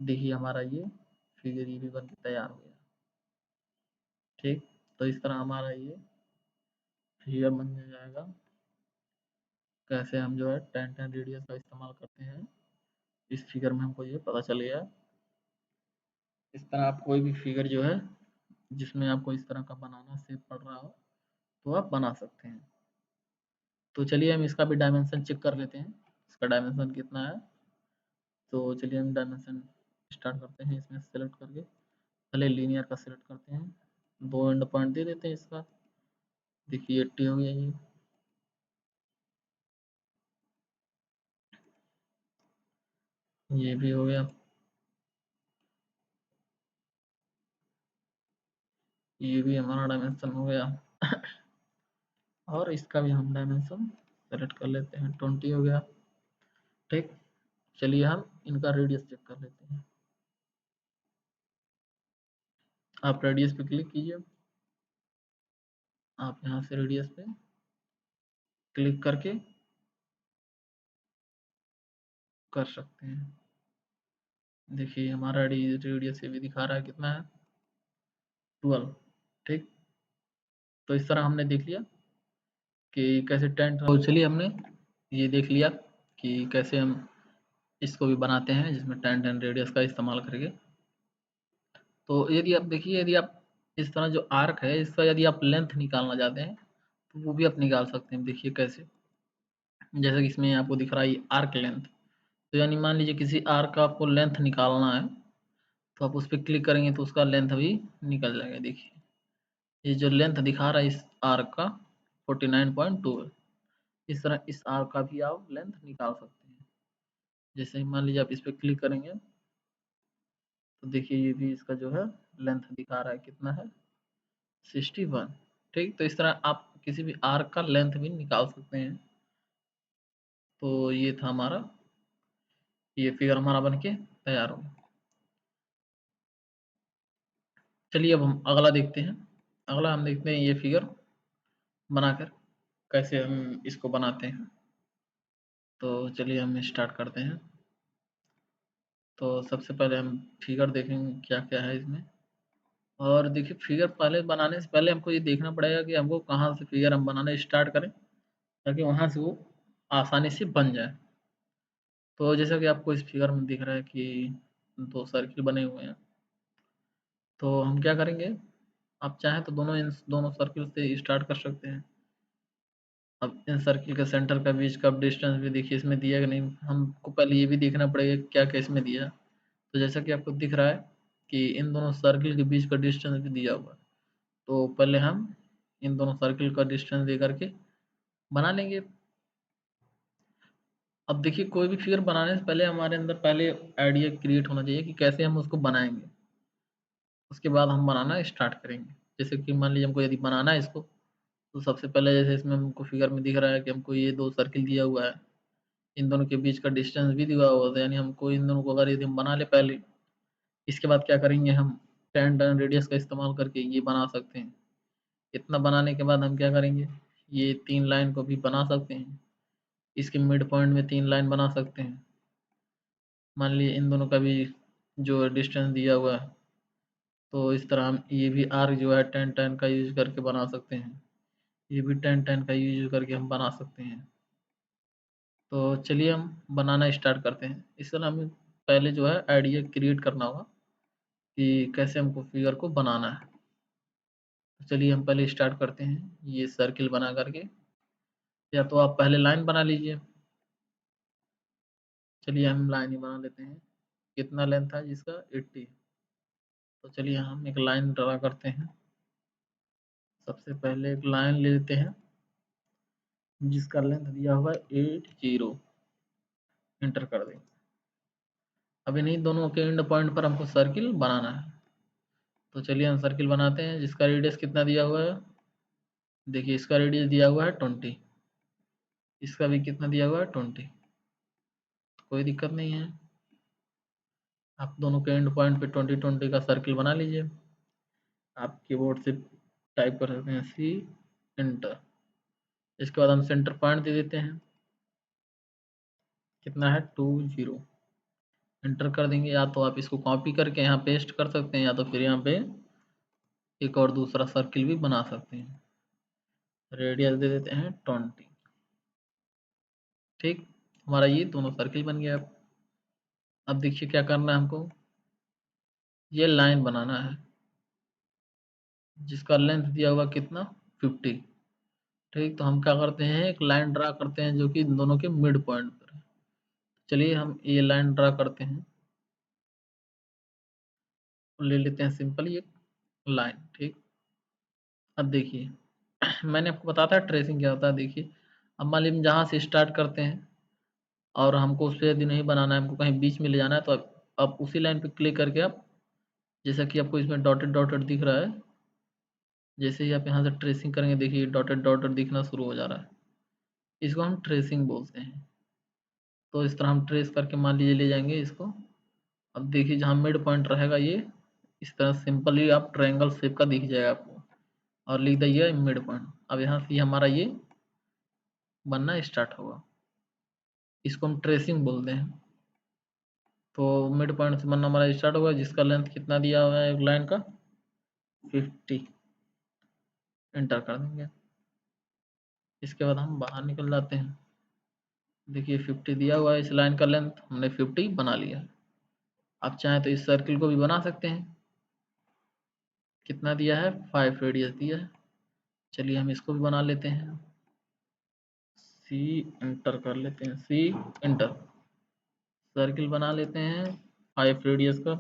देखिए हमारा ये फिगर ये भी बन के तैयार हो गया। ठीक, तो इस तरह हमारा ये फिगर बन जाएगा। कैसे हम जो है 10 रेडियस का इस्तेमाल करते हैं, इस फिगर में हमको ये पता चल गया। इस तरह आप कोई भी फिगर जो है जिसमें आपको इस तरह का बनाना शेप पड़ रहा हो तो आप बना सकते हैं। तो चलिए हम इसका भी डायमेंशन चेक कर लेते हैं, इसका डायमेंशन कितना है। तो चलिए हम डायमेंशन स्टार्ट करते हैं, इसमें सेलेक्ट करके पहले लीनियर का सेलेक्ट करते हैं, 2 एंड पॉइंट दे देते हैं इसका। देखिए 80 हो गया ये भी हो गया, ये भी हमारा डायमेंशन हो गया। और इसका भी हम डायमेंशन सेलेक्ट कर लेते हैं, 20 हो गया। ठीक, चलिए हम इनका रेडियस चेक कर लेते हैं। आप रेडियस पे क्लिक कीजिए, आप यहाँ से रेडियस पे क्लिक करके कर सकते हैं। देखिए हमारा रेडियस ये भी दिखा रहा है कितना है 12। ठीक, तो इस तरह हमने देख लिया कि कैसे टेंट, तो चलिए हमने ये देख लिया कि कैसे हम इसको भी बनाते हैं जिसमें टेंट एंड रेडियस का इस्तेमाल करके। तो यदि आप देखिए, यदि आप इस तरह जो आर्क है इसका यदि आप लेंथ निकालना चाहते हैं तो वो भी आप निकाल सकते हैं। देखिए कैसे, जैसे कि इसमें आपको दिख रहा है ये आर्क लेंथ। तो यानी मान लीजिए किसी आर्क का आपको लेंथ निकालना है तो आप उस पर क्लिक करेंगे तो उसका लेंथ भी निकल जाएगा। देखिए ये जो लेंथ दिखा रहा है इस आर्क का 49.2 है। इस तरह इस आर्क का भी आप लेंथ निकाल सकते हैं। जैसे ही मान लीजिए आप इस पर क्लिक करेंगे तो देखिए ये भी इसका जो है लेंथ दिखा रहा है कितना है 61। ठीक, तो इस तरह आप किसी भी आर्क का लेंथ भी निकाल सकते हैं। तो ये था हमारा, ये फिगर हमारा बन के तैयार हो गया। चलिए अब हम अगला देखते हैं। अगला हम देखते हैं ये फिगर बनाकर कैसे हम इसको बनाते हैं। तो चलिए हम स्टार्ट करते हैं। तो सबसे पहले हम फिगर देखेंगे क्या क्या है इसमें। और देखिए फिगर पहले बनाने से पहले हमको ये देखना पड़ेगा कि हमको कहाँ से फिगर हम बनाना स्टार्ट करें ताकि वहाँ से वो आसानी से बन जाए। तो जैसा कि आपको इस फिगर में दिख रहा है कि दो सर्किल बने हुए हैं। तो हम क्या करेंगे, आप चाहें तो दोनों इन दोनों सर्किल से स्टार्ट कर सकते हैं। अब इन सर्किल के सेंटर का बीच का डिस्टेंस भी देखिए इसमें दिया है कि नहीं, हमको पहले ये भी देखना पड़ेगा कि क्या क्या इसमें दिया है। तो जैसा कि आपको दिख रहा है कि इन दोनों सर्किल के बीच का डिस्टेंस भी दिया हुआ है। तो पहले हम इन दोनों सर्किल का डिस्टेंस दे करके बना लेंगे। अब देखिए कोई भी फिगर बनाने से पहले हमारे अंदर पहले आइडिया क्रिएट होना चाहिए कि कैसे हम उसको बनाएंगे। उसके बाद हम बनाना स्टार्ट करेंगे। जैसे कि मान लीजिए हमको यदि बनाना है इसको, तो सबसे पहले जैसे इसमें हमको फिगर में दिख रहा है कि हमको ये दो सर्किल दिया हुआ है, इन दोनों के बीच का डिस्टेंस भी दिया हुआ है, यानी हमको इन दोनों को अगर यदि हम बना ले पहले, इसके बाद क्या करेंगे हम टेन टर्न रेडियस का इस्तेमाल करके ये बना सकते हैं। इतना बनाने के बाद हम क्या करेंगे, ये तीन लाइन को भी बना सकते हैं। इसके मिड पॉइंट में तीन लाइन बना सकते हैं। मान लीजिए इन दोनों का भी जो डिस्टेंस दिया हुआ है, तो इस तरह हम ये भी आर्क जो है 10 10 का यूज करके बना सकते हैं। ये भी 10 10 का यूज करके हम बना सकते हैं। तो चलिए हम बनाना स्टार्ट करते हैं। इस तरह हमें पहले जो है आइडिया क्रिएट करना होगा कि कैसे हमको फिगर को बनाना है। तो चलिए हम पहले स्टार्ट करते हैं ये सर्किल बना करके। या तो आप पहले लाइन बना लीजिए। चलिए हम लाइन ही बना लेते हैं। कितना लेंथ है जिसका 80। तो चलिए हम एक लाइन ड्रा करते हैं। सबसे पहले एक लाइन ले लेते हैं जिसका लेंथ दिया हुआ है 80। इंटर कर देंगे। अब इन्हीं दोनों के एंड पॉइंट पर हमको सर्किल बनाना है। तो चलिए हम सर्किल बनाते हैं जिसका रेडियस कितना दिया हुआ है। देखिए इसका रेडियस दिया हुआ है 20। इसका भी कितना दिया हुआ है 20। कोई दिक्कत नहीं है। आप दोनों के एंड पॉइंट पे 20 20 का सर्किल बना लीजिए। आप कीबोर्ड से टाइप कर सकते हैं सी एंटर। इसके बाद हम सेंटर पॉइंट दे देते हैं। कितना है 20। एंटर कर देंगे। या तो आप इसको कॉपी करके यहाँ पेस्ट कर सकते हैं या तो फिर यहाँ पे एक और दूसरा सर्किल भी बना सकते हैं। रेडियस दे देते हैं 20। ठीक, हमारा ये दोनों सर्किल बन गया। अब देखिए क्या करना है हमको, ये लाइन बनाना है जिसका लेंथ दिया हुआ कितना 50। ठीक, तो हम क्या करते हैं एक लाइन ड्रा करते हैं जो कि इन दोनों के मिड पॉइंट पर है। चलिए हम ये लाइन ड्रा करते हैं। ले लेते हैं सिंपली एक लाइन। ठीक, अब देखिए मैंने आपको बताया था ट्रेसिंग क्या होता है। देखिए अब मान लीजिए हम जहाँ से स्टार्ट करते हैं और हमको उस पे यदि नहीं बनाना है, हमको कहीं बीच में ले जाना है, तो अब उसी लाइन पे क्लिक करके आप, जैसा कि आपको इसमें डॉटेड डॉटेड दिख रहा है, जैसे ही आप यहाँ से ट्रेसिंग करेंगे देखिए डॉटेड डॉटेड दिखना शुरू हो जा रहा है। इसको हम ट्रेसिंग बोलते हैं। तो इस तरह हम ट्रेस करके मान लीजिए ले जाएंगे इसको। अब देखिए जहाँ मिड पॉइंट रहेगा ये इस तरह सिंपली आप ट्रायंगल शेप का दिख जाएगा आपको और लिख दीजिए मिड पॉइंट। अब यहाँ से हमारा ये बनना स्टार्ट होगा। इसको हम ट्रेसिंग बोलते हैं। तो मिड पॉइंट से बनना हमारा स्टार्ट होगा जिसका लेंथ कितना दिया हुआ है एक लाइन का 50। एंटर कर देंगे। इसके बाद हम बाहर निकल जाते हैं। देखिए 50 दिया हुआ है इस लाइन का लेंथ, हमने 50 बना लिया। आप चाहें तो इस सर्किल को भी बना सकते हैं। कितना दिया है 5 रेडियस दिया है। चलिए हम इसको भी बना लेते हैं। सी एंटर कर लेते हैं। सी एंटर। सर्किल बना लेते हैं 5 रेडियस का।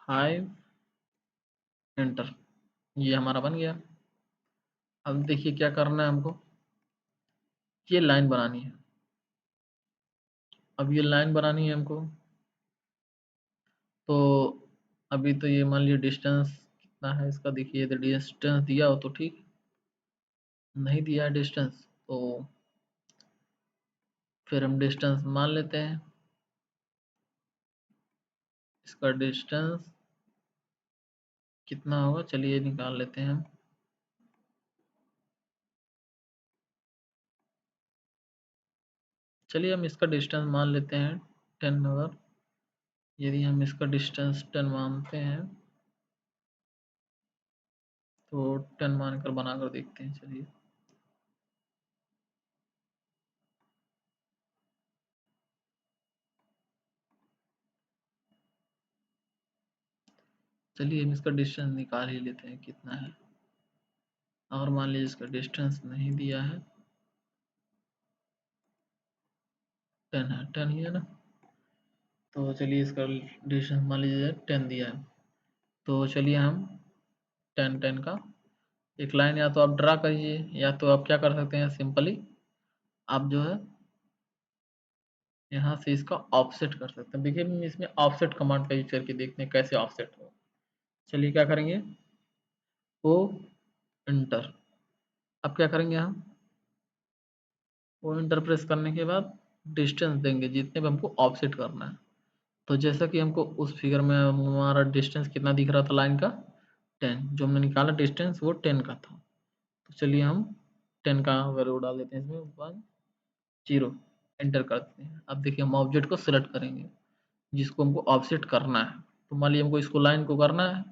5 एंटर। ये हमारा बन गया। अब देखिए क्या करना है हमको, ये लाइन बनानी है। अब ये लाइन बनानी है हमको, तो अभी तो ये मान लीजिए डिस्टेंस कितना है इसका, देखिए यदि डिस्टेंस दिया हो तो ठीक, नहीं दिया है डिस्टेंस तो फिर हम डिस्टेंस मान लेते हैं। इसका डिस्टेंस कितना होगा, चलिए निकाल लेते हैं हम। चलिए हम इसका डिस्टेंस मान लेते हैं 10। अगर यदि हम इसका डिस्टेंस 10 मानते हैं तो 10 मानकर बनाकर देखते हैं। चलिए चलिए हम इसका डिस्टेंस निकाल ही लेते हैं कितना है। अगर मान लीजिए इसका डिस्टेंस नहीं दिया है, 10 है, 10 ही है ना, तो चलिए इसका डिस्टेंस मान लीजिए 10 दिया है, तो चलिए हम 10 का एक लाइन या तो आप ड्रा करिए, या तो आप क्या कर सकते हैं, सिंपली आप जो है यहाँ से इसका ऑफसेट कर सकते हैं। देखिए हम इसमें ऑफसेट कमांड का यूज करके देखते हैं कैसे ऑफसेट हो। चलिए क्या करेंगे, ओ इंटर। अब क्या करेंगे हम, ओ इंटर प्रेस करने के बाद डिस्टेंस देंगे जितने भी हमको ऑफसेट करना है। तो जैसा कि हमको उस फिगर में हमारा डिस्टेंस कितना दिख रहा था लाइन का, 10, जो हमने निकाला डिस्टेंस वो 10 का था। तो चलिए हम 10 का वैल्यू डाल देते हैं इसमें, 10 एंटर करते हैं। अब देखिए हम ऑब्जेक्ट को सिलेक्ट करेंगे जिसको हमको ऑफसेट करना है। तो मान लीजिए हमको इसको लाइन को करना है,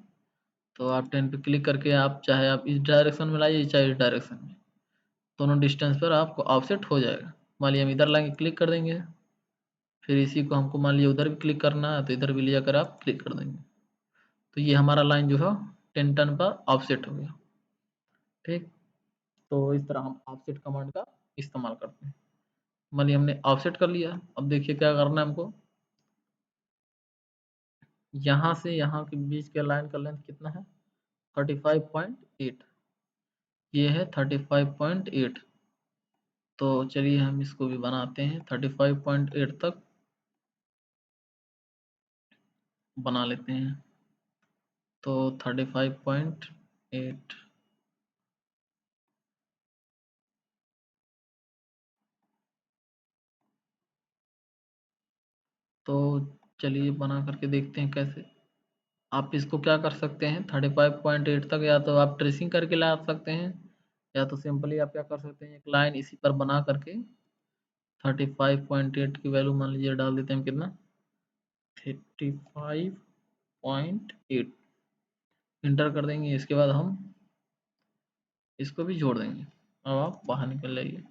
तो आप 10 पे क्लिक करके आप चाहे आप इस डायरेक्शन में लाइए चाहे इस डायरेक्शन में, दोनों डिस्टेंस पर आपको ऑफसेट हो जाएगा। मान लीजिए हम इधर लाएंगे, क्लिक कर देंगे, फिर इसी को हमको मान लीजिए उधर भी क्लिक करना है तो इधर भी ले जाकर आप क्लिक कर देंगे, तो ये हमारा लाइन जो है 10 टन पर ऑफसेट हो गया। ठीक, तो इस तरह हम ऑफसेट कमांड का इस्तेमाल करते हैं। मान लीजिए हमने ऑफसेट कर लिया, अब देखिए क्या करना है हमको, यहाँ से यहाँ के बीच के लाइन का लेंथ कितना है, 35.8, ये है 35.8। तो चलिए हम इसको भी बनाते हैं 35.8 तक बना लेते हैं। तो 35.8, तो चलिए बना करके देखते हैं कैसे। आप इसको क्या कर सकते हैं, 35.8 तक या तो आप ट्रेसिंग करके ला सकते हैं, या तो सिंपली आप क्या कर सकते हैं, एक लाइन इसी पर बना करके 35.8 की वैल्यू मान लीजिए डाल देते हैं, कितना 35.8 इंटर कर देंगे। इसके बाद हम इसको भी जोड़ देंगे। अब आप बाहर निकल जाइए।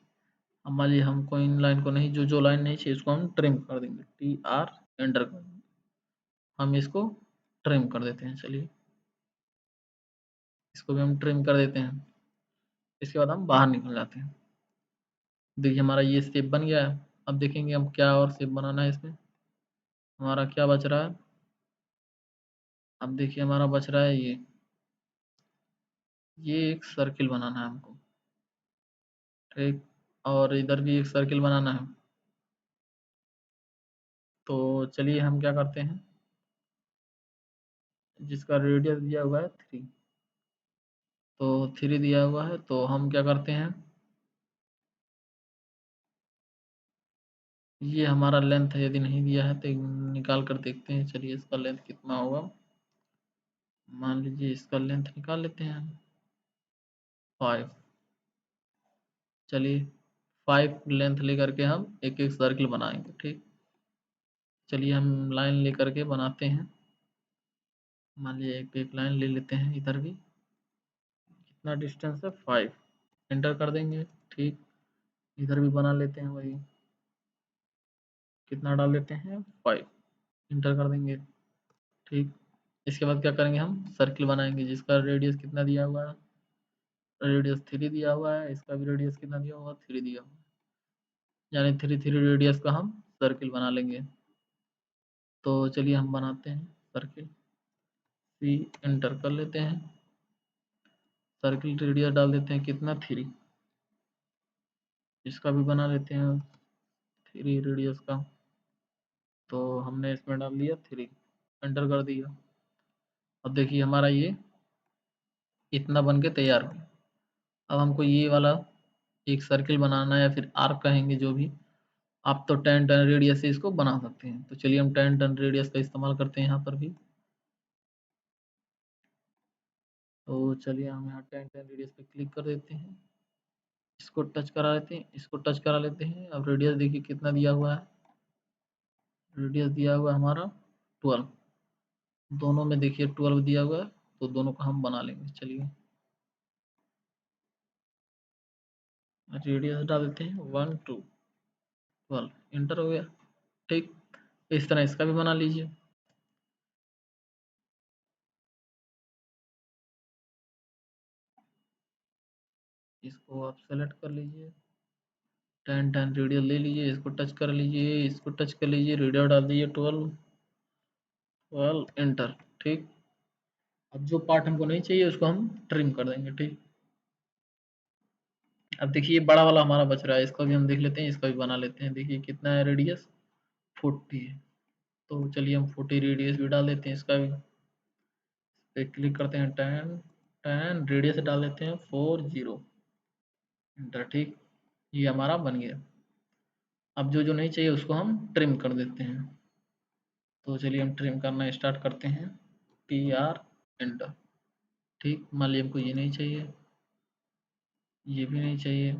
अब मान लीजिए हमको इन लाइन को नहीं, जो जो लाइन नहीं चाहिए इसको हम ट्रिम कर देंगे, TR एंटर कर देंगे। हम इसको ट्रिम कर देते हैं। चलिए इसको भी हम ट्रिम कर देते हैं। इसके बाद हम बाहर निकल जाते हैं। देखिए हमारा ये शेप बन गया है। अब देखेंगे हम क्या और शेप बनाना है इसमें, हमारा क्या बच रहा है। अब देखिए हमारा बच रहा है ये एक सर्किल बनाना है हमको। ठीक, और इधर भी एक सर्किल बनाना है। तो चलिए हम क्या करते हैं, जिसका रेडियस दिया हुआ है 3, तो 3 दिया हुआ है, तो हम क्या करते हैं, ये हमारा लेंथ है, यदि नहीं दिया है तो निकाल कर देखते हैं। चलिए इसका लेंथ कितना होगा, मान लीजिए इसका लेंथ निकाल लेते हैं हम 5। चलिए 5 लेंथ लेकर के हम एक एक सर्किल बनाएंगे। ठीक, चलिए हम लाइन लेकर के बनाते हैं। मान लीजिए एक एक लाइन ले लेते हैं, इधर भी कितना डिस्टेंस है 5, एंटर कर देंगे। ठीक, इधर भी बना लेते हैं वही, कितना डाल देते हैं 5, एंटर कर देंगे। ठीक, इसके बाद क्या करेंगे, हम सर्किल बनाएंगे जिसका रेडियस कितना दिया हुआ है, रेडियस 3 दिया हुआ है, इसका भी रेडियस कितना दिया हुआ है, 3 दिया हुआ है, यानी 3 रेडियस का हम सर्किल बना लेंगे। तो चलिए हम बनाते हैं सर्किल, सी एंटर कर लेते हैं। सर्किल रेडियस डाल देते हैं कितना 3, इसका भी बना लेते हैं 3 रेडियस का। तो हमने इसमें डाल दिया 3, एंटर कर दिया। अब देखिए हमारा ये इतना बन के तैयार हो गया। अब हमको ये वाला एक सर्किल बनाना है या फिर आर्क कहेंगे जो भी, आप तो 10 रेडियस से इसको बना सकते हैं। तो चलिए हम 10 रेडियस का इस्तेमाल करते हैं यहाँ पर भी। तो चलिए हम यहाँ 10 रेडियस पे क्लिक कर देते हैं, इसको टच करा लेते हैं, इसको टच करा लेते हैं। अब रेडियस देखिए कितना दिया हुआ है, रेडियस दिया हुआ है हमारा 12, दोनों में देखिए 12 दिया हुआ है, तो दोनों का हम बना लेंगे। चलिए रेडियस डाल देते हैं 1 2 12, इंटर हो गया। ठीक, इस तरह इसका भी बना लीजिए। इसको आप सेलेक्ट कर लीजिए, 10 रेडियस ले लीजिए, इसको टच कर लीजिए, इसको टच कर लीजिए, रेडियस डाल दीजिए 12 12, इंटर। ठीक, अब जो पार्ट हमको नहीं चाहिए उसको हम ट्रिम कर देंगे। ठीक, अब देखिए बड़ा वाला हमारा बच रहा है, इसका भी हम देख लेते हैं, इसका भी बना लेते हैं। देखिए कितना है रेडियस, 40 है। तो चलिए हम 40 रेडियस भी डाल देते हैं, इसका भी पे क्लिक करते हैं, 10 रेडियस डाल देते हैं 40, इंटर। ठीक, ये हमारा बन गया। अब जो जो नहीं चाहिए उसको हम ट्रिम कर देते हैं। तो चलिए हम ट्रिम करना स्टार्ट करते हैं, PR, इंटर। ठीक, मान लीजिए हमको ये नहीं चाहिए, ये भी नहीं चाहिए,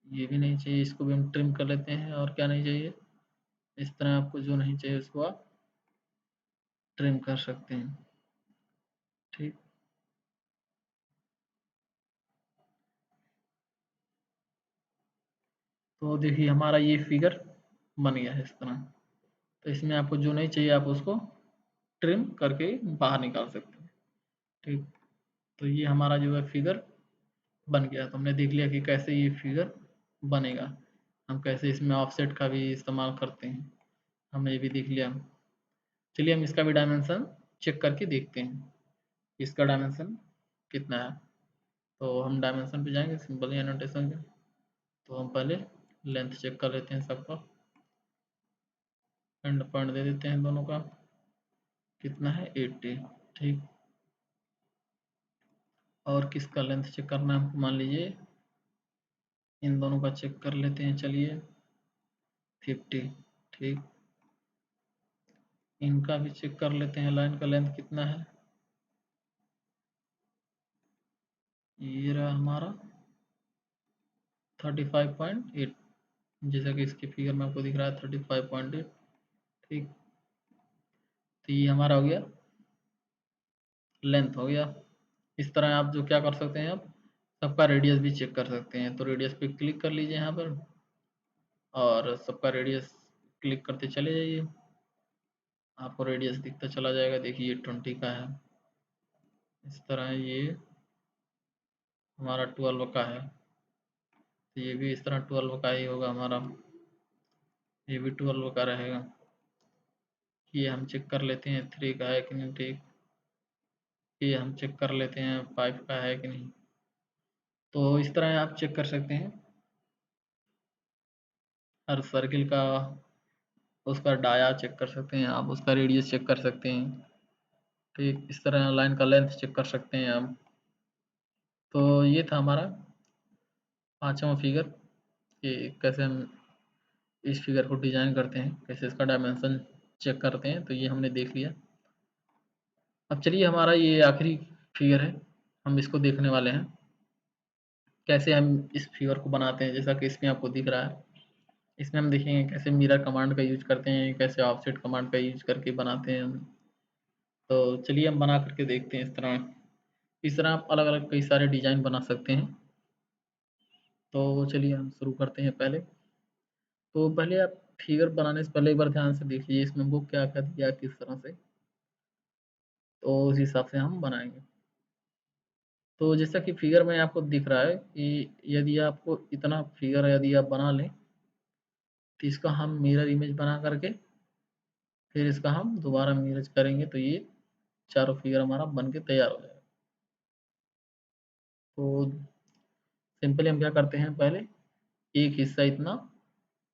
ये भी नहीं चाहिए, इसको भी हम ट्रिम कर लेते हैं। और क्या नहीं चाहिए, इस तरह आपको जो नहीं चाहिए उसको आप ट्रिम कर सकते हैं। ठीक, तो देखिए हमारा ये फिगर बन गया है इस तरह। तो इसमें आपको जो नहीं चाहिए आप उसको ट्रिम करके बाहर निकाल सकते हैं। ठीक, तो ये हमारा जो है फिगर बन गया। तो हमने देख लिया कि कैसे ये फिगर बनेगा, हम कैसे इसमें ऑफसेट का भी इस्तेमाल करते हैं, हमने ये भी देख लिया। चलिए हम इसका भी डायमेंशन चेक करके देखते हैं, इसका डायमेंशन कितना है। तो हम डायमेंशन पे जाएंगे, सिंपल एनोटेशन पे। तो हम पहले लेंथ चेक कर लेते हैं सबका, एंड पॉइंट दे देते हैं दोनों का, कितना है 80। ठीक, और किसका लेंथ चेक करना है हमको, मान लीजिए इन दोनों का चेक कर लेते हैं। चलिए 50। ठीक, इनका भी चेक कर लेते हैं, लाइन का लेंथ कितना है, ये रहा हमारा 35.8, जैसा कि इसके फिगर में आपको दिख रहा है 35.8। ठीक, तो ये हमारा हो गया, लेंथ हो गया। इस तरह आप जो क्या कर सकते हैं, आप सबका रेडियस भी चेक कर सकते हैं। तो रेडियस पे क्लिक कर लीजिए यहाँ पर, और सबका रेडियस क्लिक करते चले जाइए, आपको रेडियस दिखता चला जाएगा। देखिए 20 का है, इस तरह ये हमारा 12 का है, तो ये भी इस तरह 12 का ही होगा हमारा, ये भी 12 का रहेगा। ये हम चेक कर लेते हैं 3 का है कि नहीं। ठीक, ये हम चेक कर लेते हैं 5 का है कि नहीं। तो इस तरह आप चेक कर सकते हैं हर सर्किल का, उसका डाया चेक कर सकते हैं आप, उसका रेडियस चेक कर सकते हैं। ठीक, इस तरह लाइन का लेंथ चेक कर सकते हैं आप। तो ये था हमारा 5वां फिगर, कि कैसे हम इस फिगर को डिजाइन करते हैं, कैसे इसका डायमेंशन चेक करते हैं। तो ये हमने देख लिया। अब चलिए हमारा ये आखिरी फिगर है, हम इसको देखने वाले हैं कैसे हम इस फिगर को बनाते हैं। जैसा कि इसमें आपको दिख रहा है, इसमें हम देखेंगे कैसे मिरर कमांड का यूज करते हैं, कैसे ऑफसेट कमांड का यूज करके बनाते हैं हम। तो चलिए हम बना करके देखते हैं। इस तरह आप अलग अलग कई सारे डिजाइन बना सकते हैं। तो चलिए हम शुरू करते हैं पहले। तो पहले आप फिगर बनाने से पहले एक बार ध्यान से देख लीजिए इसमें हमको क्या क्या दिया है, किस तरह से, तो उस हिसाब से हम बनाएंगे। तो जैसा कि फिगर में आपको दिख रहा है कि यदि आपको इतना फिगर यदि आप बना लें, तो इसका हम मिरर इमेज बना करके फिर इसका हम दोबारा मिरर करेंगे, तो ये चारों फिगर हमारा बन के तैयार हो जाएगा। तो सिंपली हम क्या करते हैं, पहले एक हिस्सा इतना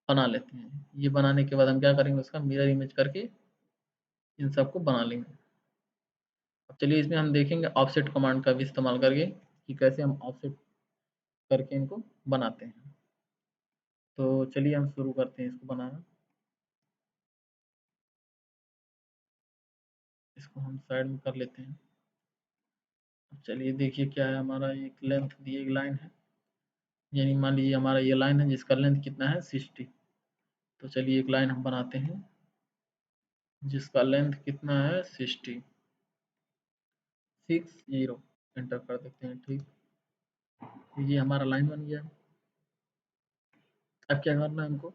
बना लेते हैं। ये बनाने के बाद हम क्या करेंगे, उसका मिरर इमेज करके इन सबको बना लेंगे। अब चलिए इसमें हम देखेंगे ऑफसेट कमांड का भी इस्तेमाल करके कि कैसे हम ऑफसेट करके इनको बनाते हैं। तो चलिए हम शुरू करते हैं इसको बनाना। इसको हम साइड में कर लेते हैं। अब चलिए देखिए क्या है, हमारा एक लेंथ दी एक लाइन है, यानी मान लीजिए हमारा ये लाइन है जिसका लेंथ कितना है 60। तो चलिए एक लाइन हम बनाते हैं जिसका लेंथ कितना है 60। एंटर कर देते हैं। ठीक, ये हमारा लाइन बन गया। अब क्या करना है हमको,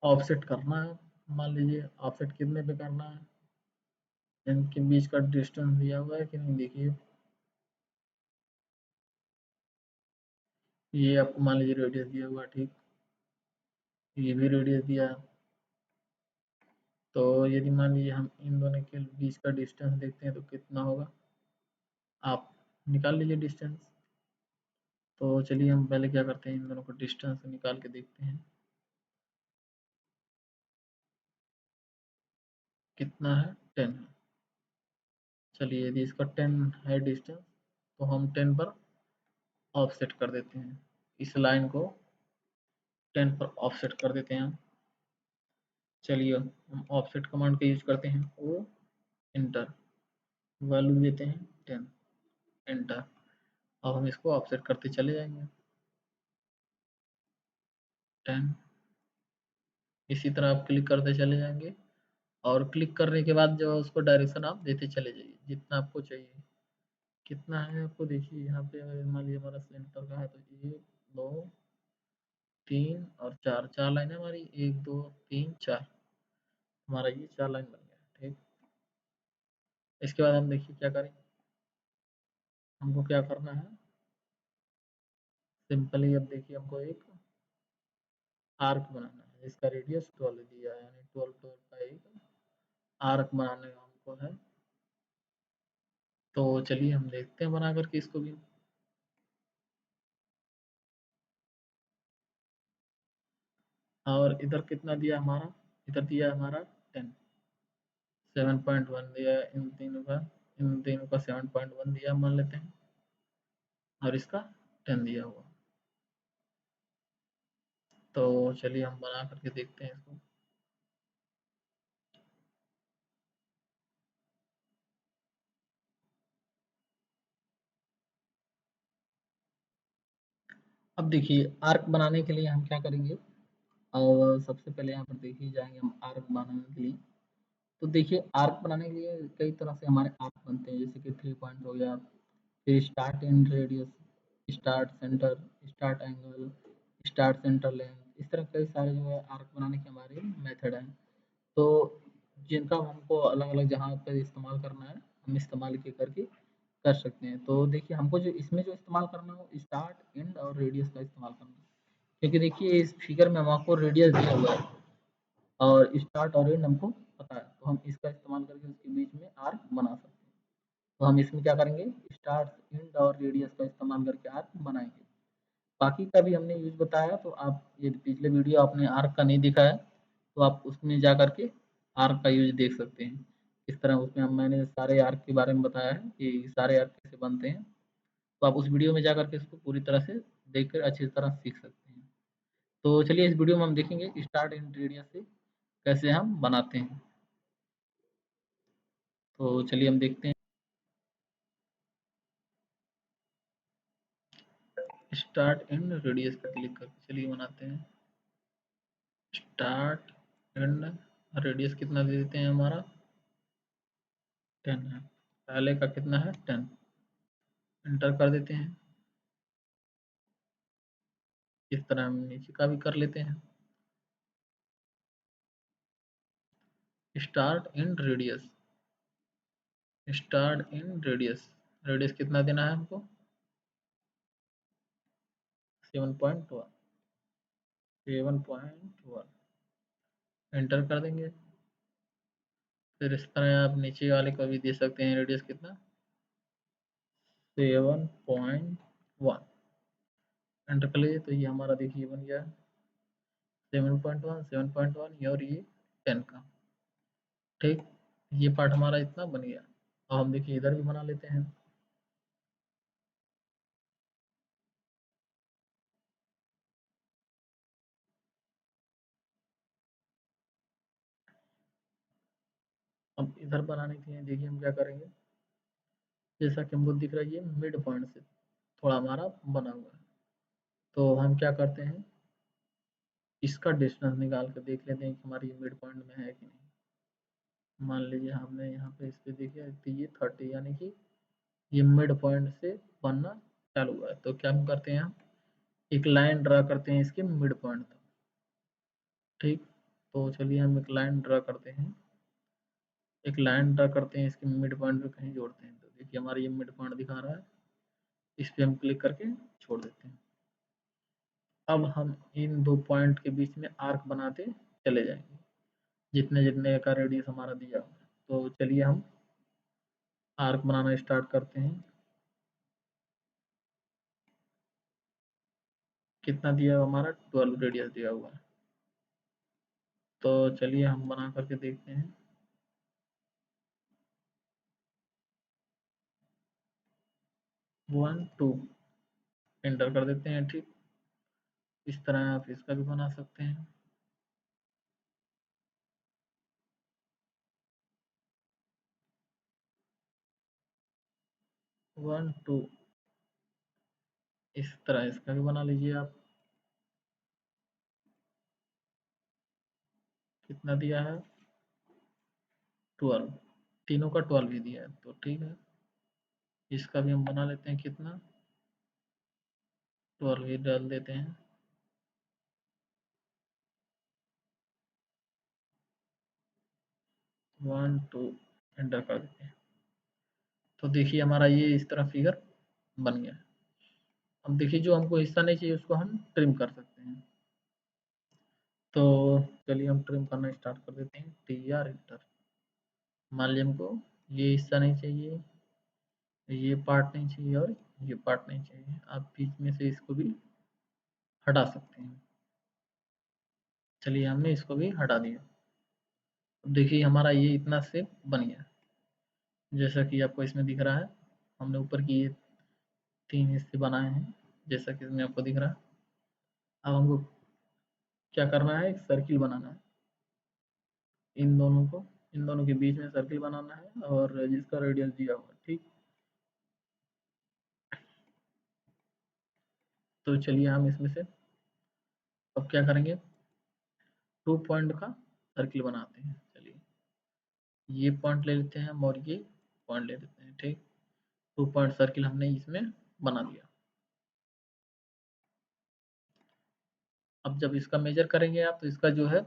ऑफसेट करना है। मान लीजिए ऑफसेट कितने पे करना है, इनके बीच का डिस्टेंस दिया हुआ है कि नहीं, देखिए ये आपको मान लीजिए रेडियस दिया हुआ है। ठीक, ये भी रेडियस दिया है। तो यदि मान लीजिए हम इन दोनों के बीच का डिस्टेंस देखते हैं तो कितना होगा, आप निकाल लीजिए डिस्टेंस। तो चलिए हम पहले क्या करते हैं, इन दोनों को डिस्टेंस निकाल के देखते हैं कितना है, 10 है। चलिए यदि इसका 10 है डिस्टेंस तो हम 10 पर ऑफसेट कर देते हैं। इस लाइन को 10 पर ऑफसेट कर देते हैं हम। चलिए हम ऑफसेट कमांड का यूज करते हैं, ओ एंटर, वैल्यू देते हैं 10, एंटर। अब हम इसको ऑफसेट करते चले जाएंगे 10। इसी तरह आप क्लिक करते चले जाएंगे और क्लिक करने के बाद जो उसको डायरेक्शन आप देते चले जाइए जितना आपको चाहिए। कितना है आपको देखिए यहाँ पे, मान लीजिए हमारा सेंटर का है तो 1 2 3 और 4, 4 लाइन है हमारी, 1 2 3 4, हमारा ये 4 लाइन बन गया। ठीक, इसके बाद हम देखिए क्या करें, हमको क्या करना है, सिंपली अब देखिए हमको एक आर्क बनाना है जिसका रेडियस 12 दिया है, यानी 12 12 का एक आर्क बनाने का हमको है। तो चलिए हम देखते हैं बना करके इसको भी। और इधर कितना दिया हमारा, इधर दिया हमारा 10, 7.1 दिया है इन तीनों का 7.1 दिया मान लेते हैं, और इसका 10 दिया हुआ। तो चलिए हम बना करके देखते हैं इसको। अब देखिए आर्क बनाने के लिए हम क्या करेंगे, और सबसे पहले यहाँ पर देखिए जाएंगे हम आर्क बनाने के लिए। तो देखिए आर्क बनाने के लिए कई तरह से हमारे आर्क बनते हैं, जैसे कि 3 पॉइंट हो गया, फिर start and radius, start centre, start angle, start centre length, इस तरह कई सारे जो है आर्क बनाने के हमारे मेथड हैं। तो जिनका हमको अलग अलग जहाँ पर इस्तेमाल करना है हम इस्तेमाल के करके कर सकते हैं। तो देखिए हमको जो इसमें जो इस्तेमाल करना हो, स्टार्ट एंड और रेडियस का इस्तेमाल करना है, क्योंकि देखिए इस फिगर में हम आपको रेडियस दिया हुआ है और स्टार्ट और एंड हमको पता है, तो हम इसका इस्तेमाल करके उसके बीच में आर्क बना सकते हैं। तो हम इसमें क्या करेंगे, स्टार्ट एंड और रेडियस का इस्तेमाल करके आर्क बनाएंगे। बाकी का भी हमने यूज बताया, तो आप यदि पिछले वीडियो आपने आर्क का नहीं देखा है तो आप उसमें जा करके आर्क का यूज देख सकते हैं। इस तरह उसमें मैंने सारे आर्क के बारे में बताया है कि सारे आर्क कैसे बनते हैं। तो आप उस वीडियो में जा करके इसको पूरी तरह से देखकर अच्छी तरह सीख सकते हैं। तो चलिए इस वीडियो में हम देखेंगे स्टार्ट एंड रेडियस से कैसे हम बनाते हैं। तो चलिए हम देखते हैं, स्टार्ट एंड रेडियस पर क्लिक करके चलिए बनाते हैं। स्टार्ट एंड रेडियस कितना दे देते हैं हमारा, 10 है। पहले का कितना है 10, एंटर कर देते हैं। इस तरह हम नीचे का भी कर लेते हैं, start and radius, start and radius, radius कितना देना है हमको 7.1, 7.1 एंटर कर देंगे। फिर इस तरह आप नीचे वाले को भी दे सकते हैं, रेडियस कितना 7.1 एंटर कर लीजिए। तो ये हमारा देखिए बन गया 7.1, 7.1 और ये 10 का। ठीक, ये पार्ट हमारा इतना बन गया। अब हम देखिए इधर भी बना लेते हैं। अब इधर बनाने के लिए देखिए हम क्या करेंगे, जैसा कि हमको दिख रहा है ये मिड पॉइंट से थोड़ा हमारा बना हुआ है, तो हम क्या करते हैं, इसका डिस्टेंस निकाल कर देख लेते हैं कि हमारी मिड पॉइंट में है कि नहीं। मान लीजिए हमने यहाँ पे इस पे देखिए तो ये 30 यानी कि ये मिड पॉइंट से बनना चालू हुआ है। तो क्या हम करते हैं, हम एक लाइन ड्रा करते हैं इसके मिड पॉइंट तक। ठीक, तो चलिए हम एक लाइन ड्रा करते हैं, एक लाइन ड्रा करते हैं इसके मिड पॉइंट पे कहीं जोड़ते हैं। तो देखिए हमारा ये मिड पॉइंट दिखा रहा है, इस पे हम क्लिक करके छोड़ देते हैं। अब हम इन दो पॉइंट के बीच में आर्क बनाते चले जाएंगे, जितने जितने का रेडियस हमारा दिया हुआ है। तो चलिए हम आर्क बनाना स्टार्ट करते हैं। कितना दिया हुआ हमारा 12 रेडियस दिया हुआ है। तो चलिए हम बना करके देखते हैं। 1 2 एंटर कर देते हैं। ठीक, इस तरह आप इसका भी बना सकते हैं। 1 2 इस तरह इसका भी बना लीजिए आप। कितना दिया है, 12, तीनों का 12 ही दिया है, तो ठीक है। इसका भी हम बना लेते हैं, कितना 12 ही डाल देते हैं। वन टू एंटर कर देते हैं। तो देखिए हमारा ये इस तरह फिगर बन गया। अब देखिए जो हमको हिस्सा नहीं चाहिए उसको हम ट्रिम कर सकते हैं। तो चलिए हम ट्रिम करना स्टार्ट कर देते हैं। T R enter. मान लीजिए हमको ये हिस्सा नहीं चाहिए, ये पार्ट नहीं चाहिए और ये पार्ट नहीं चाहिए, आप बीच में से इसको भी हटा सकते हैं। चलिए हमने इसको भी हटा दिया। अब देखिए हमारा ये इतना से बन गया, जैसा कि आपको इसमें दिख रहा है। हमने ऊपर की ये 3 हिस्से बनाए हैं, जैसा कि इसमें आपको दिख रहा है। अब हमको क्या करना है, एक सर्किल बनाना है। इन दोनों को, इन दोनों के बीच में सर्किल बनाना है और जिसका रेडियस दिया हुआ है। ठीक, तो चलिए हम इसमें से अब क्या करेंगे, 2 पॉइंट का सर्किल बनाते हैं। चलिए ये पॉइंट ले लेते हैं हम और ये पॉइंट ले लेते हैं। ठीक, 2 पॉइंट सर्किल हमने इसमें बना दिया। अब जब इसका मेजर करेंगे आप, तो इसका जो है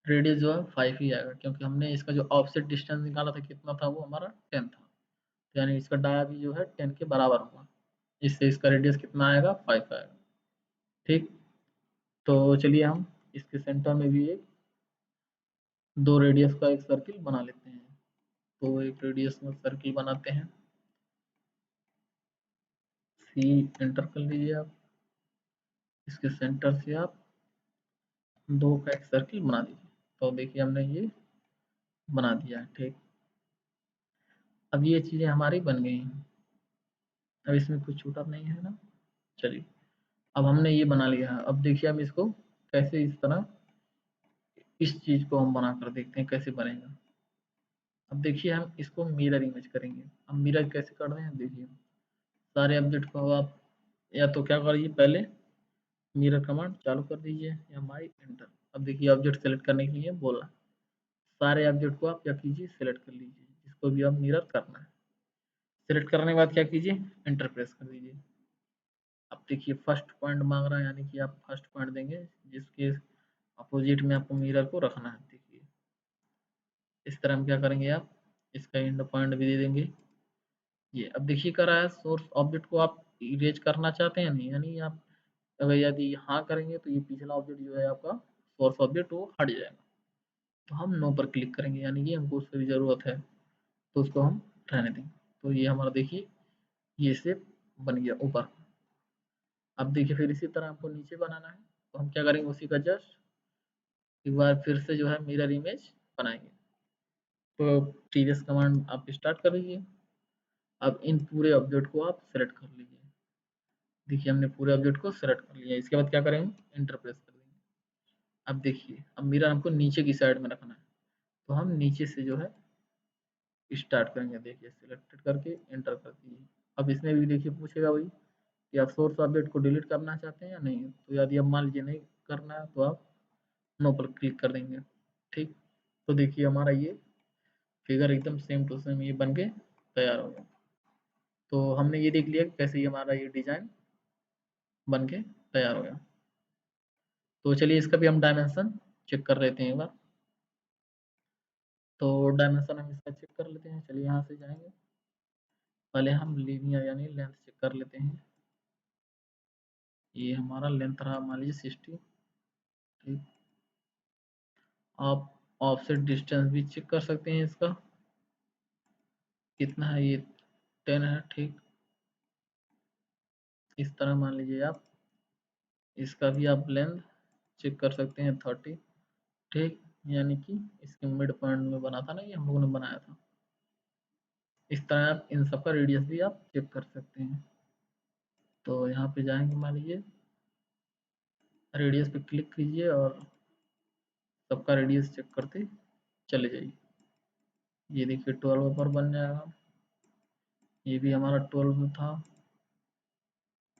रेडियस जो है 5 ही आएगा, क्योंकि हमने इसका जो ऑफसेट डिस्टेंस निकाला था कितना था, वो हमारा 10 था। तो यानी इसका डाया भी जो है 10 के बराबर होगा, इससे इसका रेडियस कितना आएगा, 5 आएगा। ठीक, तो चलिए हम इसके सेंटर में भी एक 2 रेडियस का एक सर्किल बना लेते हैं। तो एक रेडियस में सर्किल बनाते हैं। सी एंटर कर लीजिए आप। इसके सेंटर से आप 2 का एक सर्किल बना दीजिए। तो देखिए हमने ये बना दिया है। ठीक, अब ये चीज़ें हमारी बन गई हैं। अब इसमें कुछ छूटा नहीं है ना। चलिए अब हमने ये बना लिया है। अब देखिए हम इसको कैसे इस तरह इस चीज़ को हम बना कर देखते हैं कैसे बनेगा। अब देखिए हम इसको मिरर इमेज करेंगे। अब मिरर कैसे कर रहे हैं, देखिए सारे ऑब्जेक्ट को आप या तो क्या करिए, पहले मिरर कमांड चालू कर दीजिए या माई एंटर। अब देखिए ऑब्जेक्ट सेलेक्ट करने के लिए बोला, सारे ऑब्जेक्ट को आप क्या कीजिए, सेलेक्ट कर लीजिए, जिसको भी आप मिरर करना है। सेलेक्ट करने के बाद क्या कीजिए, एंटर प्रेस कर दीजिए। अब देखिए फर्स्ट पॉइंट मांग रहा है, यानी कि आप फर्स्ट पॉइंट देंगे जिसके अपोजिट में आपको मिरर को रखना है। देखिए इस तरह हम क्या करेंगे, आप इसका एंड पॉइंट भी दे देंगे। ये अब देखिए कर रहा है सोर्स ऑब्जेक्ट को आप इरेज करना चाहते हैं नहीं, यानी आप अगर यदि हाँ करेंगे तो ये पिछला ऑब्जेक्ट जो है आपका सोर्स ऑब्जेक्ट वो हट जाएगा। तो हम नो पर क्लिक करेंगे, यानी कि हमको उससे भी ज़रूरत है, तो उसको हम रहने देंगे। तो ये हमारा देखिए ये शेप बन गया ऊपर। अब देखिए फिर इसी तरह हमको नीचे बनाना है, तो हम क्या करेंगे, उसी का जस्ट एक बार फिर से जो है मिरर इमेज बनाएंगे। तो प्रीवियस कमांड आप स्टार्ट कर लीजिए। अब इन पूरे ऑब्जेक्ट को आप सेलेक्ट कर लीजिए। देखिए हमने पूरे ऑब्जेक्ट को सेलेक्ट कर लिया। इसके बाद क्या करेंगे, एंटर प्रेस कर देंगे। अब देखिए अब मिरर हमको नीचे की साइड में रखना है, तो हम नीचे से जो है स्टार्ट करेंगे। देखिए सिलेक्टेड करके एंटर कर दीजिए। अब इसमें भी देखिए पूछेगा वही कि आप सोर्स ऑब्जेक्ट को डिलीट करना चाहते हैं या नहीं। तो यदि आप मान लीजिए नहीं करना है तो आप नो पर क्लिक कर देंगे। ठीक, तो देखिए हमारा ये फिगर एकदम सेम टू सेम ये बन के तैयार हो गया। तो हमने ये देख लिया कि कैसे ये हमारा ये डिजाइन बन के तैयार हो गया। तो चलिए इसका भी हम डायमेंशन चेक कर लेते हैं एक बार। तो डायमेंशन हम इसका चेक कर लेते हैं। चलिए यहाँ से जाएंगे, पहले हम लीनियर यानी लेंथ चेक कर लेते हैं। ये हमारा लेंथ रहा मान लीजिए 60। ठीक, आप ऑफसेट डिस्टेंस भी चेक कर सकते हैं इसका कितना है, ये 10 है। ठीक, इस तरह मान लीजिए आप इसका भी आप लेंथ चेक कर सकते हैं 30। ठीक, यानी कि इसके मिड पॉइंट में बना था ना, ये हम लोगों ने बनाया था। इस तरह आप इन सब का रेडियस भी आप चेक कर सकते हैं। तो यहाँ पे जाएंगे, मान लीजिए रेडियस पे क्लिक कीजिए और सबका रेडियस चेक करते चले जाइए। ये देखिए 12 पर बन जाएगा। ये भी हमारा 12 था,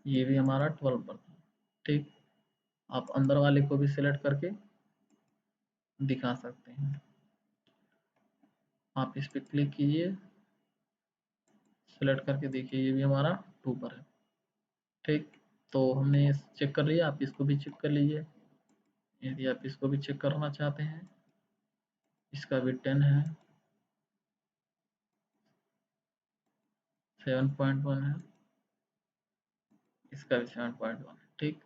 ये भी हमारा 12 पर था। ठीक, आप अंदर वाले को भी सिलेक्ट करके दिखा सकते हैं। आप इस पे क्लिक कीजिए, सिलेक्ट करके देखिए ये भी हमारा 2 पर है। ठीक, तो हमने चेक कर लिया, आप इसको भी चेक कर लीजिए। यदि आप इसको भी चेक करना चाहते हैं, इसका भी 10 है, 7.1 है, इसका भी 7.1 है। ठीक,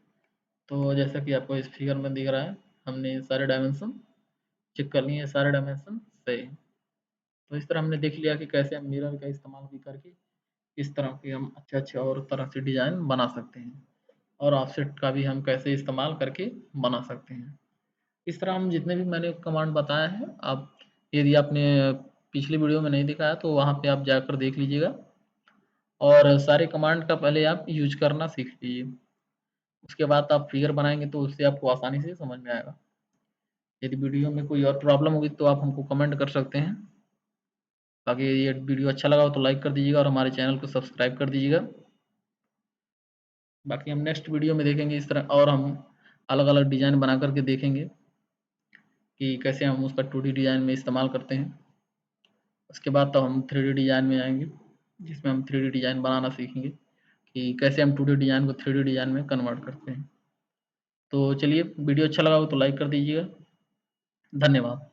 तो जैसा कि आपको इस फिगर में दिख रहा है, हमने सारे डायमेंशन चेक कर लिए, सारे डायमेंशन सही है। तो इस तरह हमने देख लिया कि कैसे हम मिरर का इस्तेमाल भी करके इस तरह के हम अच्छे और तरह से डिजाइन बना सकते हैं, और ऑफसेट का भी हम कैसे इस्तेमाल करके बना सकते हैं। इस तरह हम जितने भी मैंने कमांड बताया है, आप यदि आपने पिछली वीडियो में नहीं दिखाया तो वहाँ पे आप जाकर देख लीजिएगा, और सारे कमांड का पहले आप यूज करना सीख लीजिए। उसके बाद आप फिगर बनाएंगे तो उससे आपको आसानी से समझ में आएगा। यदि वीडियो में कोई और प्रॉब्लम होगी तो आप हमको कमेंट कर सकते हैं। बाकी ये वीडियो अच्छा लगा हो तो लाइक कर दीजिएगा और हमारे चैनल को सब्सक्राइब कर दीजिएगा। बाकी हम नेक्स्ट वीडियो में देखेंगे इस तरह, और हम अलग अलग डिज़ाइन बना करके देखेंगे कि कैसे हम उसका 2D डिज़ाइन में इस्तेमाल करते हैं। उसके बाद तो हम 3D डिज़ाइन में आएंगे, जिसमें हम 3D डिज़ाइन बनाना सीखेंगे कि कैसे हम 2D डिज़ाइन को 3D डिज़ाइन में कन्वर्ट करते हैं। तो चलिए वीडियो अच्छा लगा हो तो लाइक कर दीजिएगा। धन्यवाद।